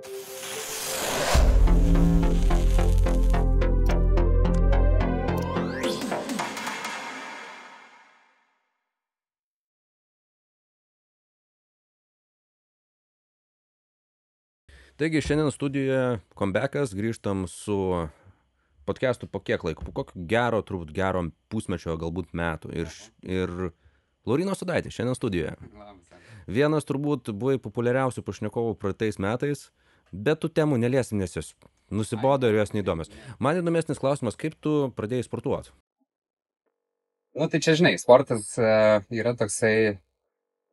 Taigi šiandien studijoje comebackas, grįžtam su podcastu po kiek laiko, po kokio gero pusmečio, galbūt metų. Ir Laurynas Sudaitis šiandien studijoje. Vienas turbūt buvai populiariausių pašnekovų praeitais metais, bet tų temų neliesim, nes jos nusibodo ir jos neįdomios. Man įdomesnis klausimas, kaip tu pradėjai sportuoti? Nu, tai čia, žinai, sportas yra toksai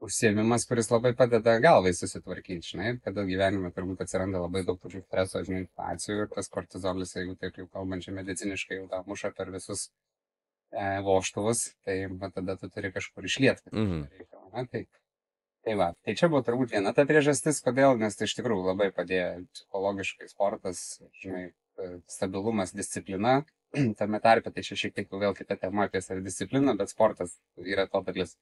užsiėmimas, kuris labai padeda galvai susitvarkyti, žinai, kada gyvenime turbūt atsiranda labai daug tokių streso, žinai, situacijų ir tas kortizolis, jeigu taip jau kalbančiai mediciniškai, jau tą muša per visus vožtuvus, tai tada tu turi kažkur išlieti. Tai va, tai čia buvo turbūt viena ta priežastis, kodėl, nes tai iš tikrųjų labai padėjo psichologiškai sportas, žinai, stabilumas, disciplina, tame tarpe, tai čia šiek tiek vėl kita tema apie savidiscipliną, bet sportas yra to dalis.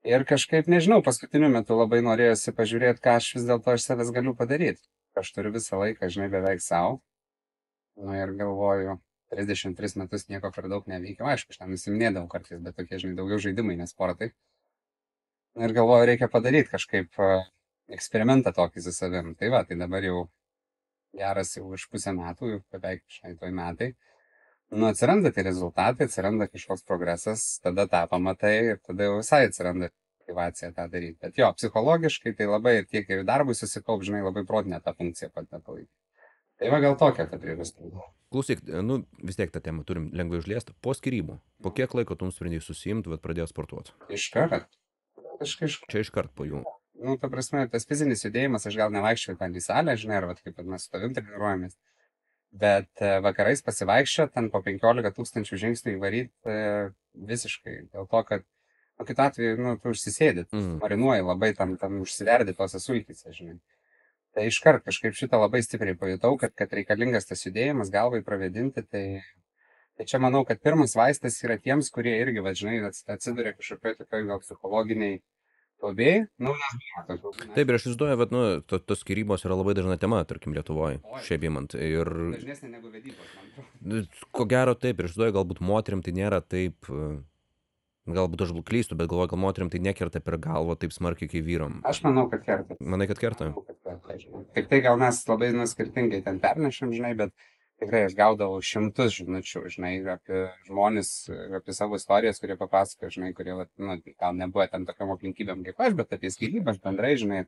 Ir kažkaip, nežinau, paskutiniu metu labai norėjosi pažiūrėti, ką aš vis dėlto iš savęs galiu padaryti. Aš turiu visą laiką, žinai, beveik savo. Nu ir galvoju, 33 metus nieko per daug neveikiau. Aišku, aš ten nusiminėdavau kartais, bet tokie, žinai, daugiau žaidimai, nes sportai. Ir galvoju, reikia padaryti kažkaip eksperimentą tokį su savim. Tai va, tai dabar jau geras jau už pusę metų, jau beveik, žinai, toj metai. Nu, atsiranda tie rezultatai, atsiranda kažkoks progresas, tada tą pamatai ir tada jau visai atsiranda motyvacija tą daryti. Bet jo, psichologiškai tai labai tiek ir darbui susikaup, žinai, labai protinę tą funkciją pat nepalaikyti. Tai va, gal tokia ta priežastis. Klausyk, nu vis tiek tą temą turim lengvai užliesti. Po skyrybų, po kiek laiko tu sprendėjai susiimti, bet pradėjai sportuoti? Iškart. Čia iškart po jų. Nu, ta prasme, tas fizinis judėjimas, aš gal nevaikščiau ten į salę, žinai, ar kaip mes su tavim treniruojamės. Bet vakarais pasivaikščio, ten po 15 000 žingsnių įvaryti visiškai. Dėl to, kad, nu, kitu atveju, nu, tu užsisėdi, marinuoji labai tam užsiverdi tose sultyse, žinai. Tai iškart kažkaip šitą labai stipriai pajutau, kad reikalingas tas judėjimas galvai pravedinti. Tai čia manau, kad pirmas vaistas yra tiems, kurie irgi, va, žinai, atsiduria kažkokioj tokioj gal psichologiniai duobėj. Nu, taip, ir aš įsivaizduoju, kad, nu, tos skyrybos yra labai dažna tema, tarkim, Lietuvoje, šiaip imant. Ir dažnesnė negu vedybos, man atrodo. Ko gero taip, ir aš įsivaizduoju, galbūt moterim tai nėra taip, galbūt aš klystu, bet galvoju, gal moterim tai nekerta per galvą taip smarkiai kaip vyram. Aš manau, kad kerta. Manai, kad kerta? Manau, kad kerta, žinai. Tik tai gal mes labai skirtingai ten pernešim, žinai, bet tikrai aš gaudavau šimtus žinučių, žinai, apie žmonės, apie savo istorijas, kurie papasakoja, žinai, kurie, nu, gal nebuvo ten tokiam aplinkybėm kaip aš, bet apie skyrybas bendrai, žinai,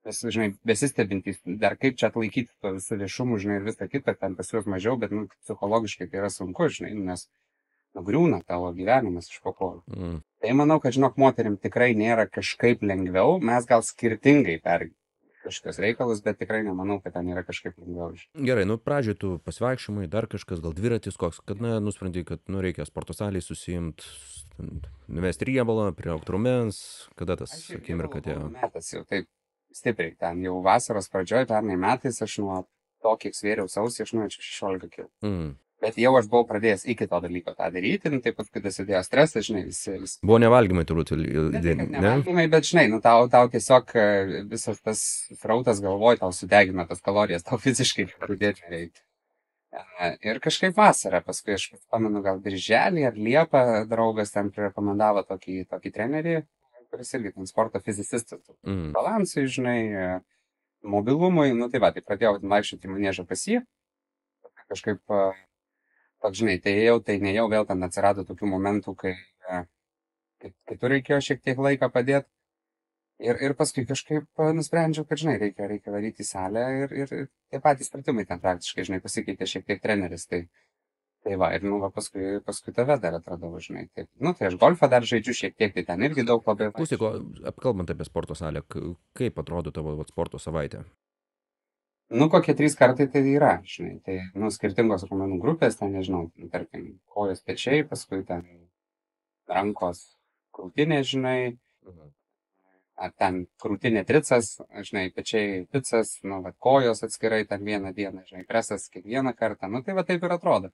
žinai, besistebintys, dar kaip čia atlaikyti to visą viešumų, žinai, ir visą kitą, ten pas juos mažiau, bet, nu, psichologiškai tai yra sunku, žinai, nes nugriūna tavo gyvenimas iš po kojų. Tai manau, kad, žinok, moterim tikrai nėra kažkaip lengviau, mes gal skirtingai kažkas reikalus, bet tikrai nemanau, kad ten yra kažkaip lengviau. Gerai, nu pradžioj tu pasivaikščiojimai, dar kažkas, gal dviratis koks, kad nusprendai, kad reikia sporto salėj susiimt, nuvesti riebalą, priaugt raumens, kada tas akimirka atėjo? Metas jau taip stipriai, ten jau vasaros pradžioj, pernai metais, aš nuo to, kiek svėriau sausį, aš nuėčiau 16 kg. Bet jau aš buvau pradėjęs iki to dalyko tą daryti, nu taip pat, kai dasidėjo stresas, žinai, visi. Buvo nevalgymai turbūt, ne? Nevalgymai, bet žinai, nu tau tiesiog visas tas srautas galvoj, tau sudegina tas kalorijas, tau fiziškai pradėti nereikia. Ir kažkaip vasarą, paskui aš pamenu, gal birželį ar liepą draugas ten rekomendavo tokį trenerį, kuris irgi ten sporto fizicistas. Balansui, žinai, mobilumui, nu tai va, tai pradėjau vaikščioti į maniežą pas jį. Kažkaip toks, žinai, tai nejau, vėl ten atsirado tokių momentų, kai kitur reikėjo šiek tiek laiką padėti. Ir paskui kažkaip nusprendžiau, kad, žinai, reikia varyti į salę ir tie patys pratimai ten praktiškai, žinai, pasikeitė šiek tiek treneris. Tai va, ir, nu, va, paskui tave dar atradau, žinai. Tai aš golfą dar žaidžiu šiek tiek, tai ten irgi daug labai. Klausyk, apkalbant apie sporto salę, kaip atrodo tavo sporto savaitė? Nu, kokie 3 kartai tai yra, žinai, tai, nu, skirtingos raumenų grupės, ten, nežinau, tarkim, kojos pečiai, paskui ten rankos krūtinė, žinai, ar ten krūtinė tricas, žinai, pečiai picas, nu, va, kojos atskirai ten vieną dieną, žinai, presas kiekvieną kartą, nu, tai va taip ir atrodo.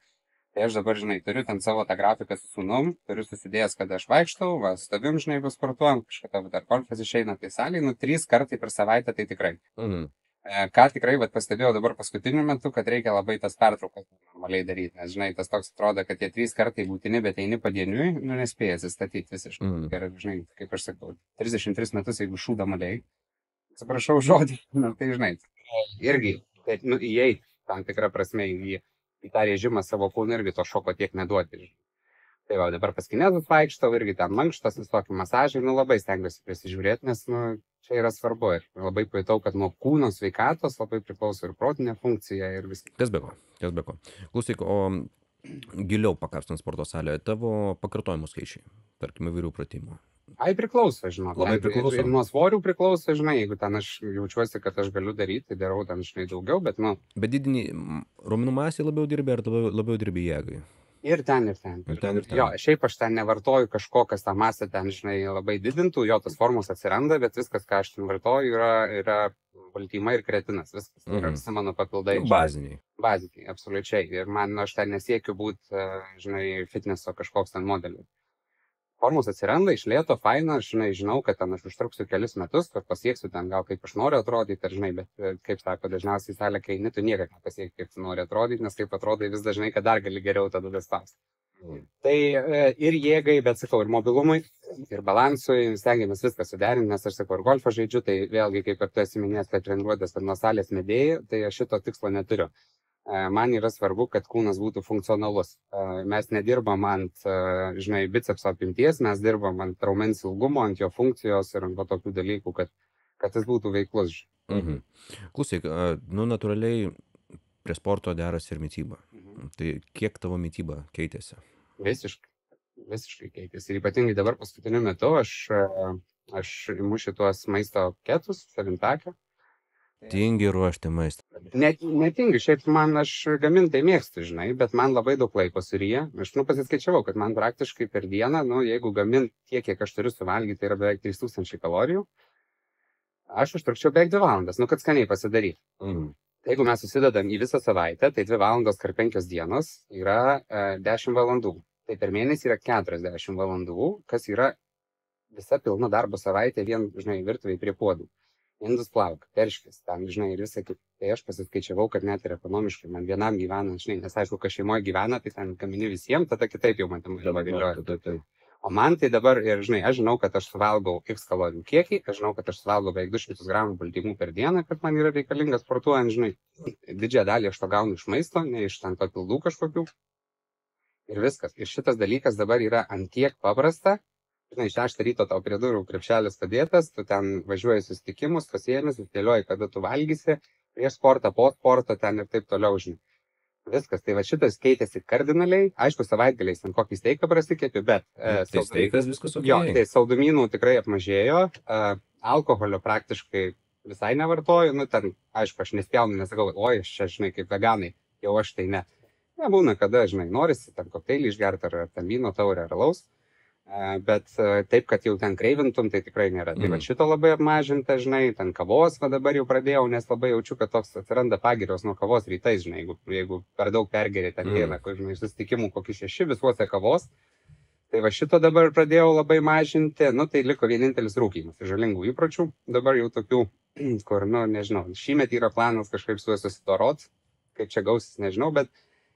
Tai aš dabar, žinai, turiu ten savo tą grafiką su sūnum, turiu susidėjęs, kad aš vaikštau, va, su tavim, žinai, pasportuojam, kažkada dar golfas išeina tai salėj, nu, 3 kartai per savaitę tai tikrai. Ką tikrai pastebėjau dabar paskutiniu metu, kad reikia labai tas pertraukas normaliai daryti, nes, žinai, tas toks atrodo, kad tie 3 kartai būtini, bet eini padieniui, nu, nespėjai atsistatyti visiškai. Ir, žinai, kaip aš sakau, 33 metus, jeigu šūda maliai, atsiprašau žodį, nu, tai, žinai, irgi, tai, nu, įeit tam tikrą prasme į tą režimą savo kūną irgi to šoko tiek neduoti. Žinai. Tai va, dabar pas kinezus vaikštau, irgi ten mankštas, visokie masažai, nu, labai stengiuosi prisižiūrėti, nes, nu, čia yra svarbu. Ir labai pajutau, kad nuo kūno sveikatos labai priklauso ir protinė funkcija ir viskas. Kas be ko. Klausyk, o giliau pakapstant sporto salėje, tavo pakartojimų skaičiai, tarkim, įvairių pratimų. Ai, priklauso, žinok. Labai priklauso. Ir nuo svorių priklauso, žinai, jeigu ten aš jaučiuosi, kad aš galiu daryti, tai darau ten, žinai, daugiau, bet, nu. Bet didinį raumenų masį labiau dirbi ar labiau dirbi jėgai? Ir ten. Jo, šiaip aš ten nevartoju kažko, kas tą masę ten, žinai, labai didintų, jo tos formos atsiranda, bet viskas, ką aš ten vartoju, yra baltymai ir kretinas, viskas. Yra visi mano papildai. Baziniai. Baziniai, absoliučiai. Ir man, aš ten nesiekiu būti, žinai, fitneso kažkoks ten modelis. Formos atsiranda iš lėto, faina, žinau, kad ten aš užtruksiu kelis metus, kad pasieksiu ten gal kaip aš noriu atrodyti, ir žinai, bet kaip sako, dažniausiai salė, kai eini, tu niekada nepasieki, kaip tu nori atrodyti, nes kaip atrodai vis dažnai, kad dar gali geriau tada spausti. Tai ir jėgai, bet sakau, ir mobilumui, ir balansui, stengiamės viską suderinti, nes aš sakau, ir golfą žaidžiu, tai vėlgi, kaip ir tu esi minėjęs, kad treniruotės ir nuo salės medėjai, tai aš šito tikslo neturiu. Man yra svarbu, kad kūnas būtų funkcionalus. Mes nedirbam ant, žinai, bicepso apimties, mes dirbam ant raumens ilgumo, ant jo funkcijos ir ant tokių dalykų, kad jis būtų veiklus. Klausyk, nu, natūraliai prie sporto deras ir mytyba. Tai kiek tavo mytyba keitėsi? Visiškai keitėsi. Ir ypatingai dabar paskutiniu metu aš imu šitos maisto ketus, savintakę. Tingi ruošti maistą. Netingi, šiaip man aš gamintai mėgstu, žinai, bet man labai daug laiko suryja. Aš, pasiskaičiavau, kad man praktiškai per dieną, jeigu gamint tiek, kiek aš turiu suvalgyti, tai yra beveik 3000 kalorijų. Aš užtrukčiau beveik 2 valandas, kad skaniai pasidaryti. Jeigu mes susidedam į visą savaitę, tai 2 valandos kar 5 dienos yra 10 valandų. Tai per mėnesį yra 40 valandų, kas yra visa pilna darbo savaitė vien, žinai, virtuvėj prie puodų. Indus plauk, perškis, ten, žinai, ir visą kitą. Tai aš pasiskaičiavau, kad net ir ekonomiškai man vienam gyvena, žinai, nes aišku, kad šeimoje gyvena, tai ten gamini visiems, tada kitaip jau matemai galioja. O man tai dabar, ir žinai, aš žinau, kad aš suvalgau x kalorijų kiekį, aš žinau, kad aš suvalgau beveik 200 gramų baltymų per dieną, kad man yra reikalingas sportuojant, žinai, didžiąją dalį aš to gaunu iš maisto, ne iš ten papildų kažkokių. Ir viskas. Ir šitas dalykas dabar yra antiek paprasta. Žinai, 6 ryto tau prie durų krepšelis padėtas, tu ten važiuoji susitikimus, pasiėmis, dėlioji, kada tu valgysi, prieš sportą, po sporto, ten ir taip toliau, žinai. Viskas. Tai va šitas keitėsi kardinaliai. Aišku, savaitgaliais ten kokį steiką prasikėpiu, bet... Tai steikas viskas ok. Jo, tai saldumynų tikrai apmažėjo. Alkoholio praktiškai visai nevartoju. Nu, ten, aišku, aš nespjaunu, nesakau, oi, aš čia, žinai, kaip veganai, jau aš tai ne. Nebūna, kada, žinai, norisi ten kokteilį išgerti ar ten vyno taurę ar alaus. Bet taip, kad jau ten kreivintum, tai tikrai nėra. Tai va šito labai apmažinta, žinai, ten kavos, va dabar jau pradėjau, nes labai jaučiu, kad toks atsiranda pagirios nuo kavos rytais, žinai, jeigu per daug pergeri ten dieną, žinai, susitikimų kokį 6 visuose kavos. Tai va šito dabar pradėjau labai mažinti, tai liko vienintelis rūkymas, žalingų įpročių, dabar jau tokių, kur, nežinau, šįmet yra planas kažkaip su juo susidorot, kaip čia gausis, nežinau, bet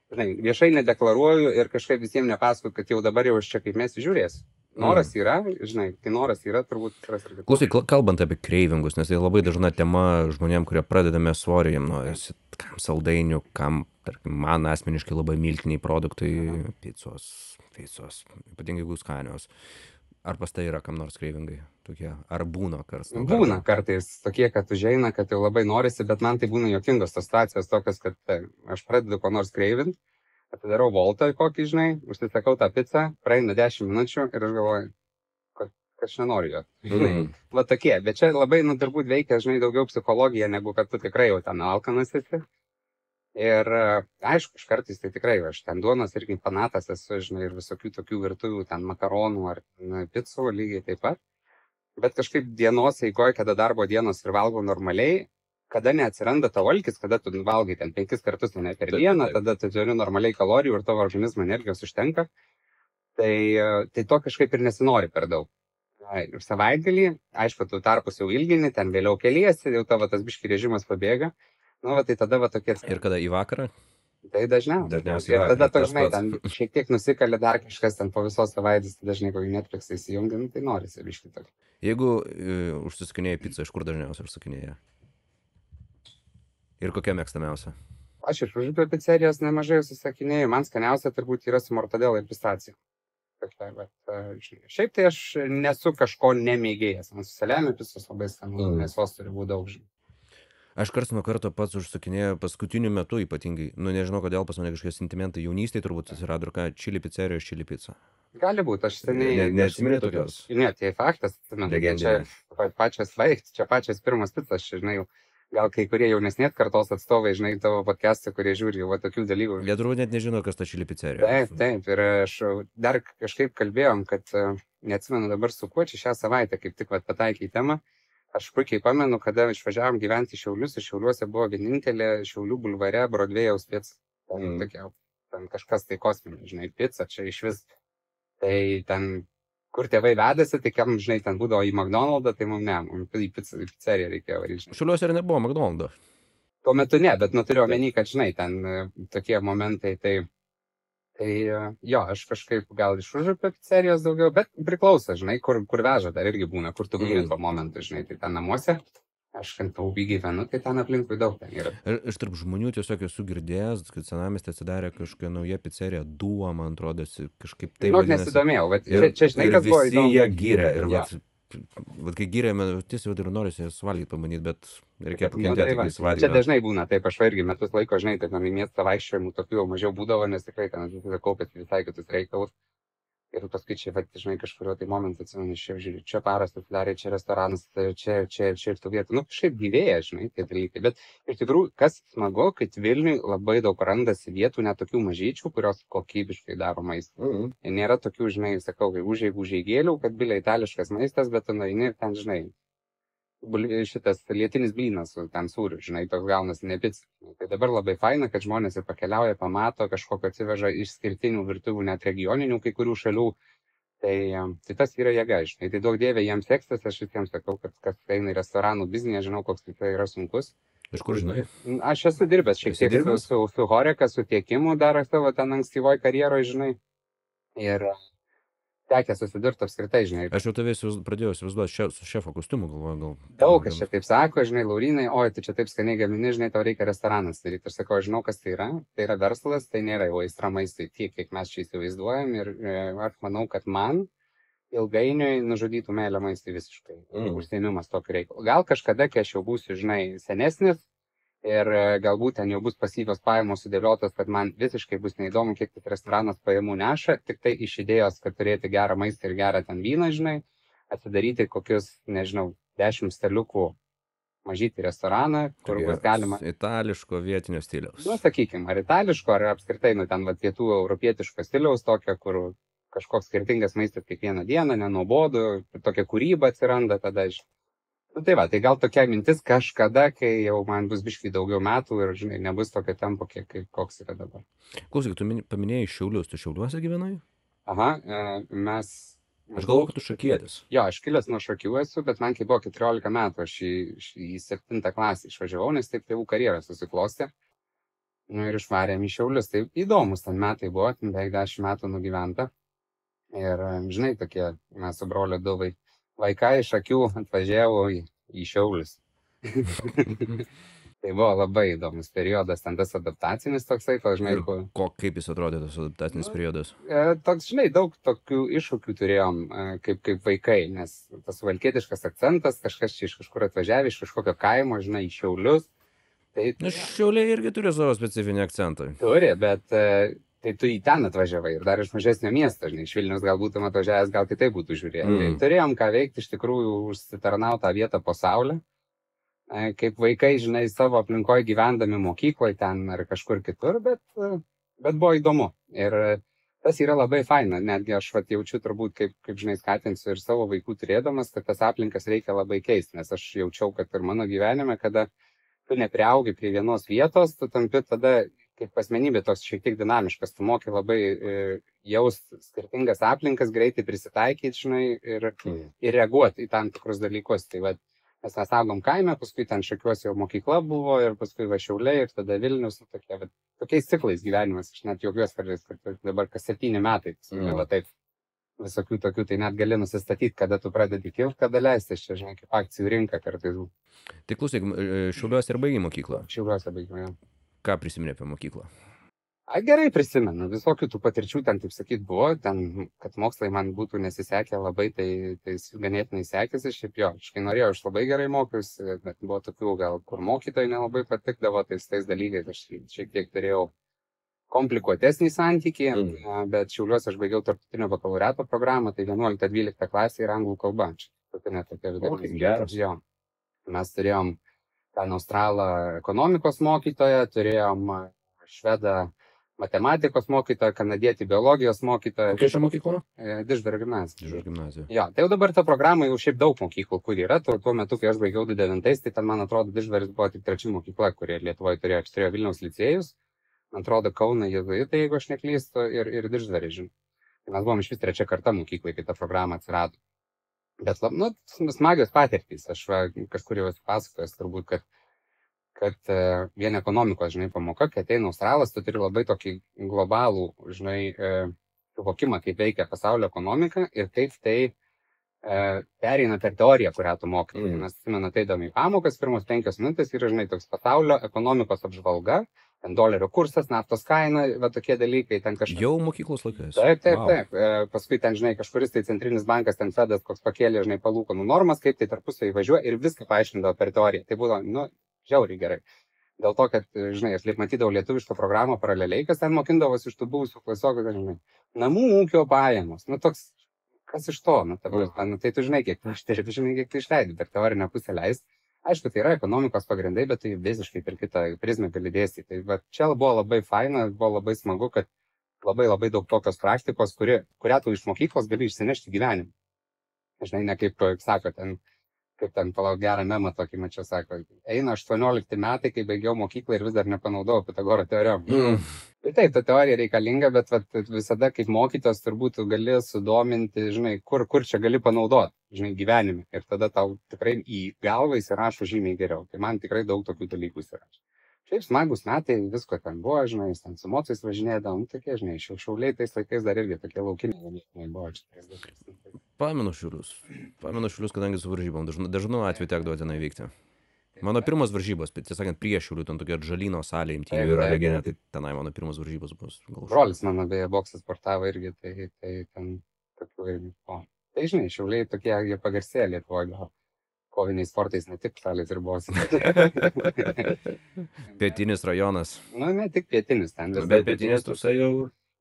žinai, viešai nedeklaruoju ir kažkaip visiems nepasakoju, kad jau dabar jau aš čia kaip mes žiūrėsiu. Noras yra, žinai, kai noras yra, turbūt ras ir kitų. Klausyk, kalbant apie kreivingus, nes tai labai dažna tema žmonėm, kurie pradedame svorį, norisi kam saldainių, kam, tarkim, man asmeniškai labai miltiniai produktai, picos, ypatingai jeigu skanios. Ar pas tai yra kam nors kreivingai tokie? Ar būna kartais? Būna kartais tokie, kad užeina, kad jau labai norisi, bet man tai būna juokingos tos situacijos tokios, kad aš pradedu ko nors kreivint, atidarau voltą kokį, žinai, užsisakau tą pizzą, praeina 10 minučių ir aš galvoju, kad aš nenoriu jo. Va tokie, bet čia labai, turbūt veikia, žinai, daugiau psichologija, negu kad tu tikrai jau ten alkanas esi. Ir aišku, iš kartais tai tikrai, aš ten duonos irgi fanatas esu, žinai, ir visokių tokių virtuvių, ten makaronų ar picų lygiai taip pat. Bet kažkaip dienos eigoje, kada darbo dienos ir valgau normaliai, kada neatsiranda tavo alkis, kada tu valgai ten 5 kartus per dieną, tada tu turi normaliai kalorijų ir tavo organizmo energijos užtenka, tai to kažkaip ir nesinori per daug. savaitgalį, aišku, tu tarpus jau ilgini, ten vėliau keliesi, jau tavo tas biški režimas pabėga. Nu, va, tai tada va tokie... Ir kada į vakarą? Tai dažniausiai. Dažniausiai Ir tada vakarą, to, tas žinai, pats. ten šiek tiek nusikalė dar kažkas ten po visos savaitės, tai dažnai kokį Netflixą įsijungi, nu, tai norisi biški tokį. Jeigu užsisukinėjai pizzą, iš kur dažniausiai užsukinėjai? Ir kokia mėgstamiausia? Aš iš užupio pizzerijos nemažai užsisakinėjau, man skaniausia turbūt yra su mortadela ir pistacija. Tokia, bet, žinai, šiaip tai aš nesu kažko nemėgėjęs, man su saliamio picos labai skanu, mėsos turi būti daug, žinai. Aš karts nuo karto pats užsukinėjau paskutiniu metu ypatingai. Nu, nežinau, kodėl pas mane kažkokie sentimentai jaunystėje turbūt atsirado, ir ką, čili pizzerijos, čili pizza. Gali būti, aš seniai... Neatsimeni tokios? Ne, tai faktas, čia pačias pirmas pizzas, žinai, gal kai kurie jaunesnės kartos atstovai, žinai, tavo podcast'ą, kurie žiūri, va tokių dalykų. Jie turbūt net nežino, kas ta čili pizzerija. Taip, ir aš dar kažkaip kalbėjom, kad neatsimenu dabar su kuo, čia šią savaitę kaip tik pataikiai temą. Aš puikiai pamenu, kada išvažiavom gyventi į Šiaulius, ir Šiauliuose buvo vienintelė Šiaulių bulvare Brodvėjaus pica. Ten kažkas tai kosminė, žinai, pica, čia iš vis. Tai ten, kur tėvai vedasi, tai kam, žinai, ten būdavo į McDonald'ą, tai mums ne, mums į pizzeriją reikėjo varyti. Šiauliuose ir nebuvo McDonald'o. Tuo metu ne, bet turiu omeny, kad, žinai, ten tokie momentai, tai jo, aš kažkaip gal iš užupio pizzerijos daugiau, bet priklauso, žinai, kur veža dar irgi būna, kur tu būni tuo momentu, žinai, tai ten namuose, aš ant paubį gyvenu, tai ten aplinkui daug ten yra. Aš tarp žmonių tiesiog esu girdėjęs, kad senamiestė atsidarė kažkokia nauja pizzerija, Duo, man atrodo, kažkaip tai vadinasi. Nesidomėjau, bet čia žinai, kas buvo įdomu. Visi jie gyrė ir vat kai gyrėme, tiesiog ir norisi suvalgyti pamanyti, bet reikia pakentėti, kai suvalgyti. Čia dažnai būna, taip aš irgi metus laiko, žinai, tai į miestą vaikščiojimų tokių mažiau būdavo, nes tikrai ten kaupėsi visai kitus reikalus. Ir paskui čia, žinai, kažkurio tai momentu atsimenu, žiūrėjau, čia paras atidarė, čia restoranas, čia ir tų vietų. Nu, kažkaip gyvėja, žinai, tie dalykai. Bet iš tikrųjų, kas smagu, kad Vilniui labai daug randasi vietų, net tokių mažyčių, kurios kokybiškai daro maistą. Nėra tokių, žinai, sakau, užeigėlių, kad bilia itališkas maistas, bet tu nueini ir ten, žinai, šitas lietinis blynas su ten sūriu, žinai, toks gaunasi ne pica. Tai dabar labai faina, kad žmonės ir pakeliauja, pamato, kažkokio atsiveža išskirtinių virtuvių, net regioninių kai kurių šalių. Tai tas yra jėga, žinai. Tai daug dievė jiems seksis, aš visiems sakau, kad kas eina į restoranų biznį, žinau, koks tai yra sunkus. Iš kur žinai? Aš esu dirbęs šiek tiek su Horeca, su tiekimu dar savo ten ankstyvoj karjeroj, žinai. Ir tekę susidurti apskritai, žinai. Aš jau tavęs pradėjau įsivaizduoti su šefo kostiumu, galvoju, gal. Daug kas čia taip sako, žinai, Laurinai, oi, tu čia taip skaniai gamini, žinai, tau reikia restoranas daryti. Aš sakau, žinau, kas tai yra verslas, tai nėra jau aistra maistui tiek, kiek mes čia įsivaizduojam, ir aš manau, kad man ilgainiui nužudytų meilę maistui visiškai. Užsiėmimas tokio reikalo. Gal kažkada, kai aš jau būsiu, žinai, senesnis, ir galbūt ten jau bus pasyvios pajamos sudėliotos, kad man visiškai bus neįdomu, kiek tas restoranas pajamų neša, tik tai iš idėjos, kad turėti gerą maistą ir gerą ten vyną, žinai, atsidaryti kokius, nežinau, 10 staliukų mažytį restoraną, kur bus galima... Itališko vietinio stiliaus. Nu, sakykime, ar itališko, ar apskritai, nu, ten, pietų europietiško stiliaus tokio, kur kažkoks skirtingas maistas kiekvieną dieną, nenuobodu, tokia kūryba atsiranda tada iš... Nu, tai va, tai gal tokia mintis kažkada, kai jau man bus biškai daugiau metų ir, žinai, nebus tokio tempo, koks yra dabar. Klausyk, tu paminėjai Šiaulius, tu Šiauliuose gyvenai? Aha, mes... Aš galvoju, kad tu šakietis. Jo, aš kilęs nuo Šakių esu, bet man kai buvo 14 metų, aš į 7 klasę išvažiavau, nes taip tėvų karjerą susiklostė. Nu, ir išvarėm į Šiaulius. Tai įdomus ten metai buvo, beveik 10 metų nugyventa. Ir, žinai, tokie mes su broliu du vaikai iš Šakių atvažiavo į Šiaulius. Tai buvo labai įdomus periodas, ten tas adaptacinis toksai, žinai. Kaip jis atrodė tas adaptacinis periodas? Toks, žinai, daug tokių iššūkių turėjom kaip vaikai, nes tas suvalkietiškas akcentas, kažkas čia iš kažkur atvažiavė, iš kažkokio kaimo, žinai, į Šiaulius. Šiauliai irgi turi savo specifinį akcentą. Turi, bet... Tai tu į ten atvažiavai ir dar iš mažesnio miesto, žinai, iš Vilniaus gal būtum atvažiavęs, gal kitaip būtų žiūrėję. Tai turėjom ką veikti, iš tikrųjų užsitarnautą vietą po saulę. Kaip vaikai, žinai, savo aplinkoje gyvendami mokykloje ten ar kažkur kitur, bet buvo įdomu. Ir tas yra labai faina, netgi aš jaučiu turbūt, kaip žinai, skatinsiu ir savo vaikų turėdamas, kad tas aplinkas reikia labai keisti, nes aš jaučiau, kad ir mano gyvenime, kada tu nepriaugi prie vienos vietos, tu tampi tada kaip asmenybė toks šiek tiek dinamiškas, tu moki labai jaust skirtingas aplinkas, greitai prisitaikyti, žinai, ir reaguoti į tam tikrus dalykus. Tai va, mes augom kaime, paskui ten Šakiuos jau mokykla buvo ir paskui va Šiauliai ir tada Vilnius, tokiais ciklais gyvenimas. Aš net juokiuosi kartais, kad dabar kas 7 metai, va taip, visokių tokių, tai net gali nusistatyti, kada tu pradedi kilti, kada leistis, čia, žinai, kaip akcijų rinka kartais. Tai klausyk, Šiauliuose ir baigi mokyklą. Šiauliuose baigime. Ką prisiminė apie mokyklą? Gerai prisimenu, visokių tų patirčių ten, taip sakyt, buvo, ten, kad mokslai man būtų nesisekę labai, tai ganėtinai sekėsi, šiaip jo, aš kai norėjau, aš labai gerai mokiausi, bet buvo tokių gal, kur mokytojai nelabai patikdavo, tai su tais dalykais aš šiek tiek turėjau komplikuotesnį santykį, bet Šiauliuose aš baigiau tarptautinio bakalaureato programą, tai 11-12 klasė ir anglų kalba, čia tokia vidurinė. Mes turėjom ten australą ekonomikos mokytoją, turėjom švedą matematikos mokytoją, kanadietį biologijos mokytoją. Kokia čia mokykla? Diždvario gimnazija. Diždvario gimnazija. Jo, tai jau dabar ta programa jau šiaip daug mokyklų, kur yra. Tuo metu, kai aš baigiau 2009, tai ten, man atrodo, Diždvaris buvo tik 3 mokykla, kurie Lietuvoje turėjo. Aš turėjau Vilniaus licėjus, man atrodo, Kauną jėzuitai, jeigu aš neklystu, ir Diždvarį, žinai. Tai mes buvom iš vis 3 karta mokyklai, kai ta programa atsirado. Bet, nu, smagios patirtys. Aš kažkur jau esu pasakojęs turbūt, kad vien ekonomikos, žinai, pamoka, kai ateina australas, tu turi labai tokį globalų, žinai, suvokimą, kaip veikia pasaulio ekonomika ir kaip tai pereina per teoriją, kurią tu mokai. Mes atsimenu, ateidami į pamokas, pirmos 5 minutės yra, žinai, toks pasaulio ekonomikos apžvalga, ten dolerio kursas, naftos kaina, va tokie dalykai, ten kažkas. Jau mokyklos laikais. Taip. Paskui ten, žinai, kažkuris tai centrinis bankas, ten Fedas, koks pakėlė, žinai, palūkanų normas, kaip tai tarpusavy važiuoja ir viską paaiškindavo per teoriją. Tai buvo, nu, žiauriai gerai. Dėl to, kad, žinai, aš matydavau lietuvišką programą paraleliai, kas ten mokindavosi iš tų buvusių klasiokų, žinai, namų ūkio pajamos. Nu, toks, kas iš to? Nu, tai tu žinai, kiek tu išleidi, per teorinę pusę leist. Aišku, tai yra ekonomikos pagrindai, bet tai visiškai per kitą prizmę gali dėstyti. Tai va, čia buvo labai faina, buvo labai smagu, kad labai daug tokios praktikos, kurią tu iš mokyklos gali išsinešti gyvenimą. Žinai, ne kaip sako ten palauk gerą memą tokį mačiau, sako, eina 18 metai, kai baigiau mokyklą ir vis dar nepanaudojau Pitagoro teoremą. Tai taip, ta teorija reikalinga, bet visada kaip mokytas turbūt gali sudominti, žinai, kur čia gali panaudoti, žinai, gyvenime. Ir tada tau tikrai į galvą įsirašo žymiai geriau. Tai man tikrai daug tokių dalykų įsirašo. Šiaip smagus metai, visko ten buvo, žinai, ten su mocais važinėdavom, tokie, žinai, Šiauliai tais laikais dar irgi tokie laukiniai buvo. Pamenu Šiaulius, kadangi su varžybom, dažnu atveju tekdavo tenai vykti. Mano pirmas varžybos, tiesąkant, prieš Šiaulių, ten tokia Žalyno salė imtynių yra regione, tai tenai mano pirmas varžybos bus. Brolis mano beje boksas sportavo irgi, tai ten tokių irgi. Tai žinai, Šiauliai tokie, jie pagarsėja Lietuvoje gal. Koviniais sportais, ne tik salės ribos. Pietinis rajonas. Nu, ne tik pietinis ten. Bet pietinis toksai jau...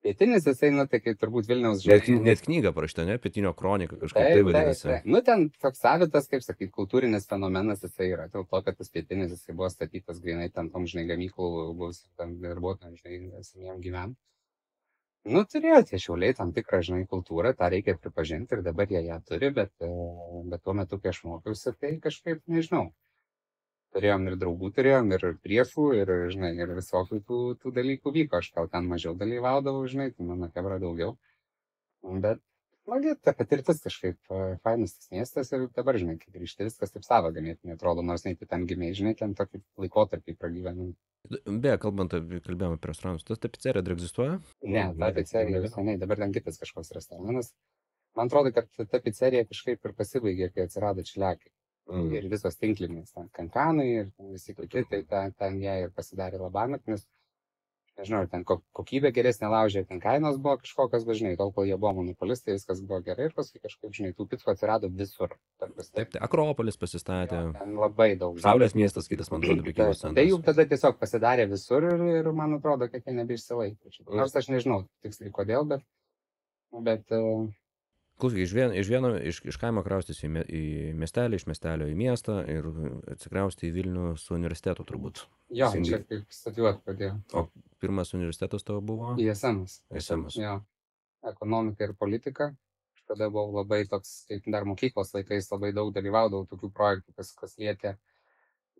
Pietinis jisai, nu, tai kaip turbūt Vilniaus žaidžiai. Net knyga parašyta, ne? Pietinio kronika kažkaip tai vadinasi. Nu, ten toks savitas, kaip sakyt, kultūrinis fenomenas jisai yra. Dėl to, kad tas pietinis jisai buvo statytas grinai ten tom, žinai, gamyklų bus, ten darbuotojams, žinai, esamiem gyvent. Nu, turėjo tie Šiauliai tam tikrą, žinai, kultūrą, tą reikia pripažinti ir dabar jie ją turi, bet tuo metu, kai aš mokiausi, tai kažkaip, nežinau, turėjom ir draugų, turėjom ir priešų, ir, žinai, ir visokių tų dalykų vyko, aš gal ten mažiau dalyvaudavau, žinai, tai mano kebra daugiau, bet, smagi, ta patirtis kažkaip fainas tas miestas ir dabar, žinai, kai grįžti, viskas taip savo ganėtinai atrodo, nors nei ten gimiai, žinai, ten tokį laikotarpį pragyvenam. Beje, kalbėjome apie restoranus, tas ta pizzerija dar egzistuoja? Ne, ta pizzerija visai, ne, dabar ten kitas kažkoks restoranas. Man atrodo, kad ta pizzerija kažkaip ir pasibaigė, kai atsirado čiliakai. Ir visos tinklinės, ten kankanai ir visi kiti, tai ten jie ir pasidarė labanaktis. Nežinau, ten kokybė geresnė laužė, ten kainos buvo kažkokios, žinai, tol kol jie buvo monopolistai, viskas buvo gerai ir paskui kažkaip, žinai, tų picų atsirado visur. Taip, tai Akropolis pasistatė. Ten labai daug. Saulės miestas, kitas, man atrodo, prekybos centras. Tai jau tada tiesiog pasidarė visur ir man atrodo, kad jie nebeišsilaikė. Nors aš nežinau tiksliai kodėl, bet... Klausyk, iš kaimo kraustys į miestelį, iš miestelio į miestą ir atsikraustė į Vilnių su universitetu turbūt. Jo, čia kaip studijuoti pradėjau. O pirmas universitetas tavo buvo? ISM-as. Jo, ekonomika ir politika. Aš tada buvau labai toks, kaip dar mokyklos laikais, labai daug dalyvaudavau tokių projektų, kas lietė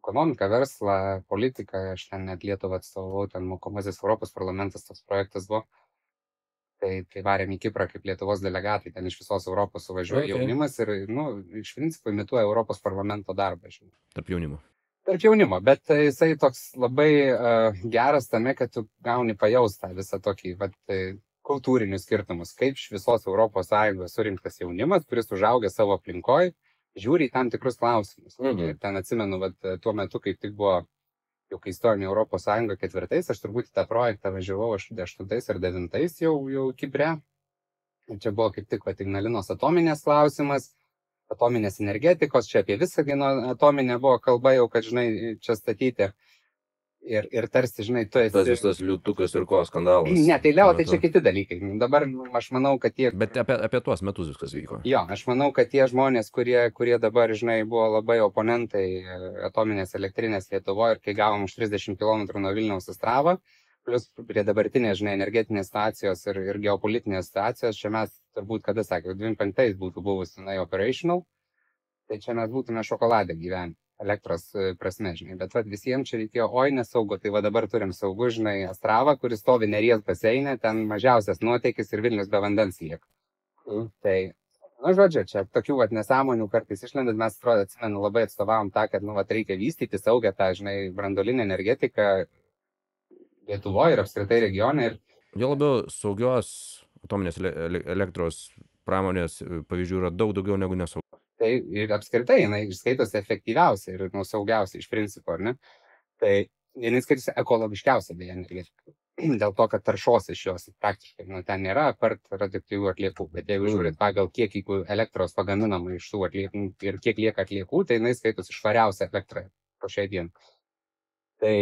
ekonomiką, verslą, politiką. Aš ten net Lietuvą atstovavau, ten mokomasis Europos parlamentas toks projektas buvo. Tai varėm į Kiprą kaip Lietuvos delegatai, ten iš visos Europos suvažiuoja jaunimas ir, iš principo imituoja Europos parlamento darbą, žinai. Tarp jaunimo. Tarp jaunimo, bet jisai toks labai geras tame, kad tu gauni pajaustą visą tokį kultūrinius skirtumus, kaip iš visos Europos Sąjungos surinktas jaunimas, kuris užaugė savo aplinkoje, žiūri į tam tikrus klausimus. Ir ten atsimenu, tuo metu, kaip tik buvo, jau kai įstojome į Europos Sąjungą 4, aš turbūt į tą projektą važiavau 8 ar 9 jau Kipre. Ir čia buvo kaip tik Ignalinos atominės klausimas, atominės energetikos, čia apie Visagino atominę buvo kalba jau, kad, žinai, čia statyti. Ir tarsi, žinai, tu esi... Tas visas liūtukas ir ko skandalas. Ne, tai Leo, tai čia kiti dalykai. Dabar aš manau, kad tie... Bet apie tuos metus viskas vyko. Jo, aš manau, kad tie žmonės, kurie dabar, žinai, buvo labai oponentai atominės elektrinės Lietuvoje ir kai gavom už 30 km nuo Vilniaus Astravą, plus prie dabartinės, žinai, energetinės situacijos ir geopolitinės situacijos, čia mes turbūt, kada sakė, 25 būtų buvusi, žinai, operational, tai čia mes būtume šokoladę gyvenę. Elektros prasme, žinai, bet visiems čia reikėjo, nesaugo, tai dabar turim saugų, žinai, Astravą, kuris stovi Neries baseine, ten mažiausias nuotėkis ir Vilnius be vandens lieka. Tai, žodžiu, čia tokių nesąmonių kartais išlendant, mes, atrodo, atsimenu, labai atstovavom tą, kad, reikia vystyti saugę tą, žinai, branduolinę energetiką Lietuvoje ir apskritai regione. Jo labiau saugios atominės elektros pramonės pavyzdžių yra daug daugiau negu nesaugos. Tai ir apskritai jinai skaitosi efektyviausia ir saugiausia iš principo, ar ne? Tai jinai skaitosi ekologiškiausia beje energetika. Dėl to, kad taršos iš jos praktiškai ten nėra apart radioaktyvių atliekų. Bet jeigu žiūrint pagal kiek elektros pagaminama iš tų atliekų ir kiek lieka atliekų, tai jinai skaitosi švariausia elektra po šiai dienai. Tai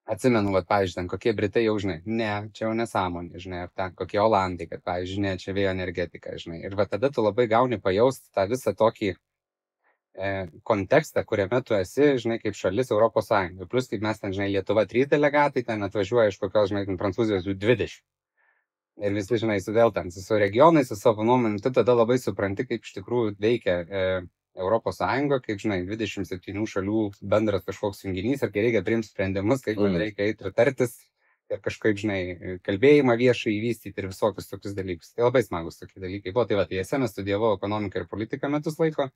atsimenu, pavyzdžiui, ten kokie Britai jau, žinai, ne, čia jau nesąmonė, žinai, ar ten kokie Olandai, kad, pavyzdžiui, ne, čia vėjo energetika, žinai. Ir tada tu labai gauni pajausti tą visą tokį kontekstą, kuriame tu esi, žinai, kaip šalis Europos Sąjungoje. Plus, kaip mes ten, žinai, Lietuva 3 delegatai, ten atvažiuoja iš kokios, žinai, Prancūzijos 20. Ir visi, žinai, vėl ten su regionais, su savo nuomonėm, tu tada labai supranti, kaip iš tikrųjų veikia Europos Sąjunga, kaip, žinai, 27 šalių bendras kažkoks junginys ir kai reikia priimti sprendimus, kaip reikia eiti ir tartis ir kažkaip, žinai, kalbėjimą viešai įvystyti ir visokius tokius dalykus. Tai labai smagus tokie dalykai. Buvo, tai TSM studijavau ekonomiką ir politiką metus laiko,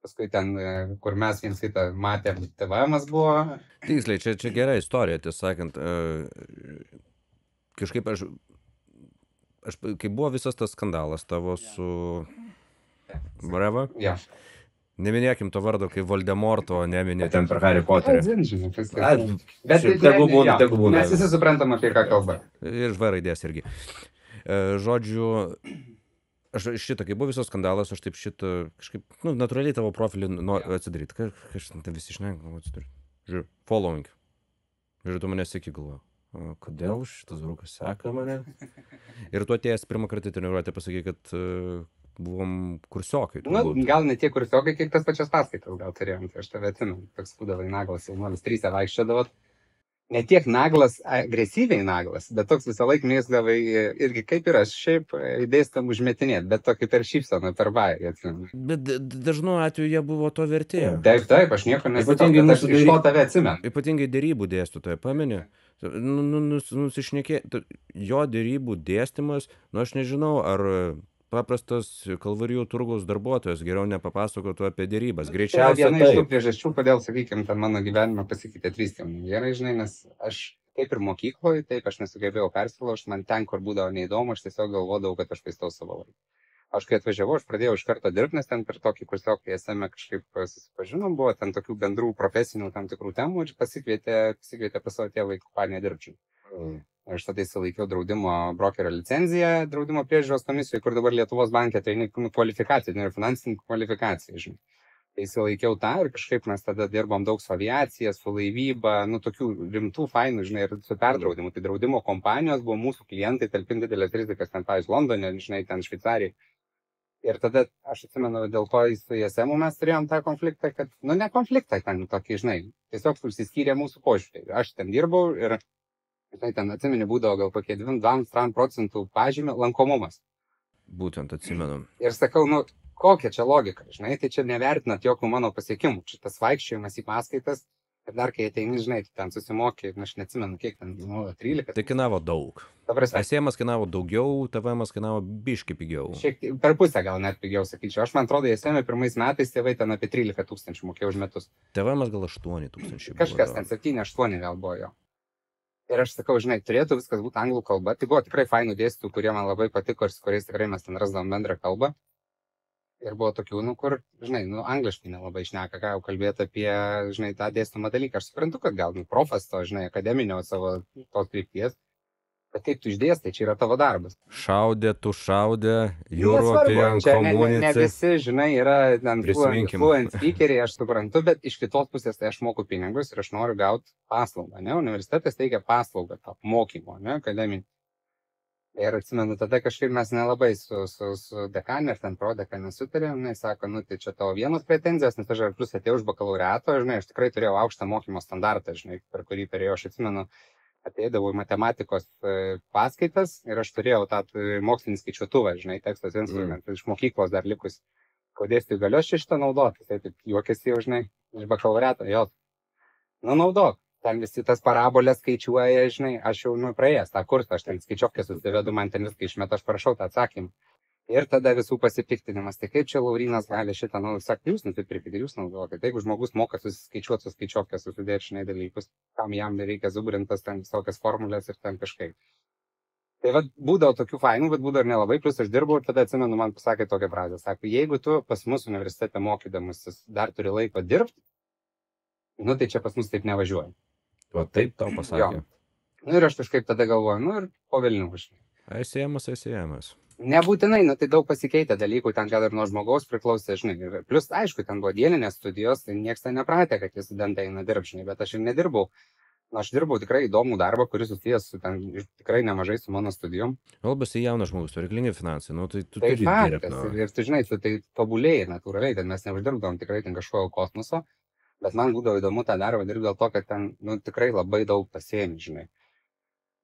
paskui ten, kur mes viens kitą matėm, TVM'as buvo. Tiksliai, čia gera istorija, tiesą sakant. Kažkaip aš, kai buvo visas tas skandalas tavo su Breva, neminėkim to vardo, kaip Voldemorto neminė ten per Harry Potterį. Bet tegu būna. Mes visi suprantam, apie ką kalba. Ir V raidės irgi. Žodžiu, aš kai buvo visas skandalas, aš taip kažkaip, natūraliai tavo profilį atsidaryti. Kažkaip visi šneka, žiūrėjau, following. Žiūrėjau, tu mane seki galvoju. Kodėl šitas vyrukas seka mane? Ir tu atėjęs pirmą kartą treniruotę pasakė, kad buvom kursiokai. Gal ne tie kursiokai, kiek tas pačias paskaitas gal turėjom. Tai aš tave atsimenu, toks būdavai naglas jaunuolis, 3 vaikščiodavot. Ne tiek naglas, agresyviai naglas, bet toks visą laiką mėsdavai irgi kaip ir aš, šiaip dėstam užmetinėt, bet tokį per šypseną, per bairį atsimenu. Bet dažnu atveju jie buvo to vertė. Taip, aš nieko nesakau, bet aš iš to tave atsimenu. Ypatingai dėrybų dėstytoja, pameni? Nusišnekė, jo dėrybų dėstymas, aš nežinau, ar paprastas Kalvarijų turgaus darbuotojas geriau nepapasakotų apie dėrybas. Greičiausiai viena iš tų priežasčių, kodėl, sakykime, ten mano gyvenime pasikeitė 3 temų. Gerai, žinai, nes aš kaip ir mokykloje, taip aš nesugebėjau persilaužti, man ten, kur būdavo neįdomu, aš tiesiog galvodavau, kad aš paistau savo laiką. Aš kai atvažiavau, aš pradėjau iš karto dirbti, nes ten per tokį kursiokį esame kažkaip susipažinom, buvo ten tokių bendrų profesinių tam tikrų temų ir pasikvietė pas savo tėvą į kompaniją dirbčiau. Aš tada įsilaikiau draudimo brokerio licenciją, draudimo priežiūros komisijoje, kur dabar Lietuvos banke tai kvalifikacija, ir finansinė kvalifikacija, žinai. Tai įsilaikiau tą ir kažkaip mes tada dirbom daug su aviacija, su laivyba, tokių rimtų fainų, žinai, ir su perdraudimu. Tai draudimo kompanijos buvo mūsų klientai, talpinti didelės rizikas, ten, pavyzdžiui, Londone, žinai, ten Šveicarijai. Ir tada aš atsimenu, dėl to su ISM mes turėjom tą konfliktą, kad, ne konfliktą ten tokį, žinai, tiesiog užsiskyrė mūsų požiūrį. Aš ten dirbau ir ten atsimeni būdavo gal kokie 2-3 procentų pažymė lankomumas. Būtent atsimenu. Ir sakau, kokia čia logika, žinai, tai čia nevertinat jokių mano pasiekimų. Čia tas vaikščiojimas į paskaitas, Ir dar kai ateini, žinai, tu ten susimokė, aš neatsimenu, kiek ten, 13. Tai kainavo daug. Ta prasme, SEMas kainavo daugiau, TVMas kainavo biški pigiau. per pusę gal net pigiau, sakyčiau. Aš man atrodo, SEMai pirmais metais tėvai ten apie 13 000 mokėjo už metus. TVMas gal 8 000. Kažkas ten 7-8 gal buvo jo. Ir aš sakau, žinai, turėtų viskas būti anglų kalba. Tai buvo tikrai fainų dėstytojų, kurie man labai patiko ir su kuriais tikrai mes ten rasdavom bendrą kalbą. Ir buvo tokių, kur, žinai, angliškai nelabai šneka, ką jau kalbėti apie, žinai, tą dėstomą dalyką. Aš suprantu, kad gal profas to, žinai, akademinio savo tos krypties, bet kaip tu išdėstai, čia yra tavo darbas. Šaudė, European Community. Ne visi, žinai, yra fluent speakeriai, aš suprantu, bet iš kitos pusės tai aš moku pinigus ir aš noriu gauti paslaugą, ne? Universitetas teikia paslaugą, tą mokymo, ne, akademinį. Ir atsimenu, tada kažkaip mes nelabai su dekanė ir ten prodekanė sutarėm, jis sako, tai čia tavo vienos pretenzijos, nes aš plus atėjau už bakalaureato, žinai, aš tikrai turėjau aukštą mokymo standartą, žinai, per kurį perėjau, aš atsimenu, ateidavau į matematikos paskaitas ir aš turėjau tą mokslinį skaičiuotuvą, žinai, tekstas instrumentas, iš mokyklos dar likus, kodėstui galiu aš šitą naudoti, tai taip juokėsi jau, žinai, iš bakalaureato, jo, naudok. Ten visi tas parabolės skaičiuoja, žinai, aš jau praėjęs tą kursą, aš ten skaičiuoklę susivedu, man ten viską išmeta, aš parašau tą atsakymą. Ir tada visų pasipiktinimas, tai kaip čia Laurynas gali šitą, sakyti, jūs nusipirkite, jūs naudokite. Tai jeigu žmogus moka susiskaičiuoti su skaičiuoklę, susidėti žinai dalykus, kam jam reikia zubrintas ten visokias formulės ir ten kažkaip. Tai vad būdavo tokių fainų, bet būdavo ir nelabai, plus aš dirbau ir tada atsimenu, man pasakė tokią frazę, sako, jeigu tu pas mus universitete mokydamasis dar turi laiko dirbti, tai čia pas mus taip nevažiuoja. O taip tau pasakė. Ir aš kažkaip tada galvoju, ir po Vilnių važiuoju. SEMas. Nebūtinai, tai daug pasikeitė dalykų, ten gal ir nuo žmogaus priklausė, žinai. Plus, aišku, ten buvo dieninės studijos, tai niekas ten nepratė, kad tie studentai eina dirbti, žinai, bet aš ir nedirbau. Aš dirbau tikrai įdomų darbą, kuris susijęs su ten tikrai nemažai su mano studijom. Kalbasi jaunas žmogus, reikalingi finansai, tai tu turi dirbti. Ir tu žinai, tai tobulėjai natūraliai, ten mes neuždirbdavom tikrai ten kažkokio kosmoso. Bet man būdavo įdomu tą darbą dirbti dėl to, kad ten tikrai labai daug pasiemi, žinai.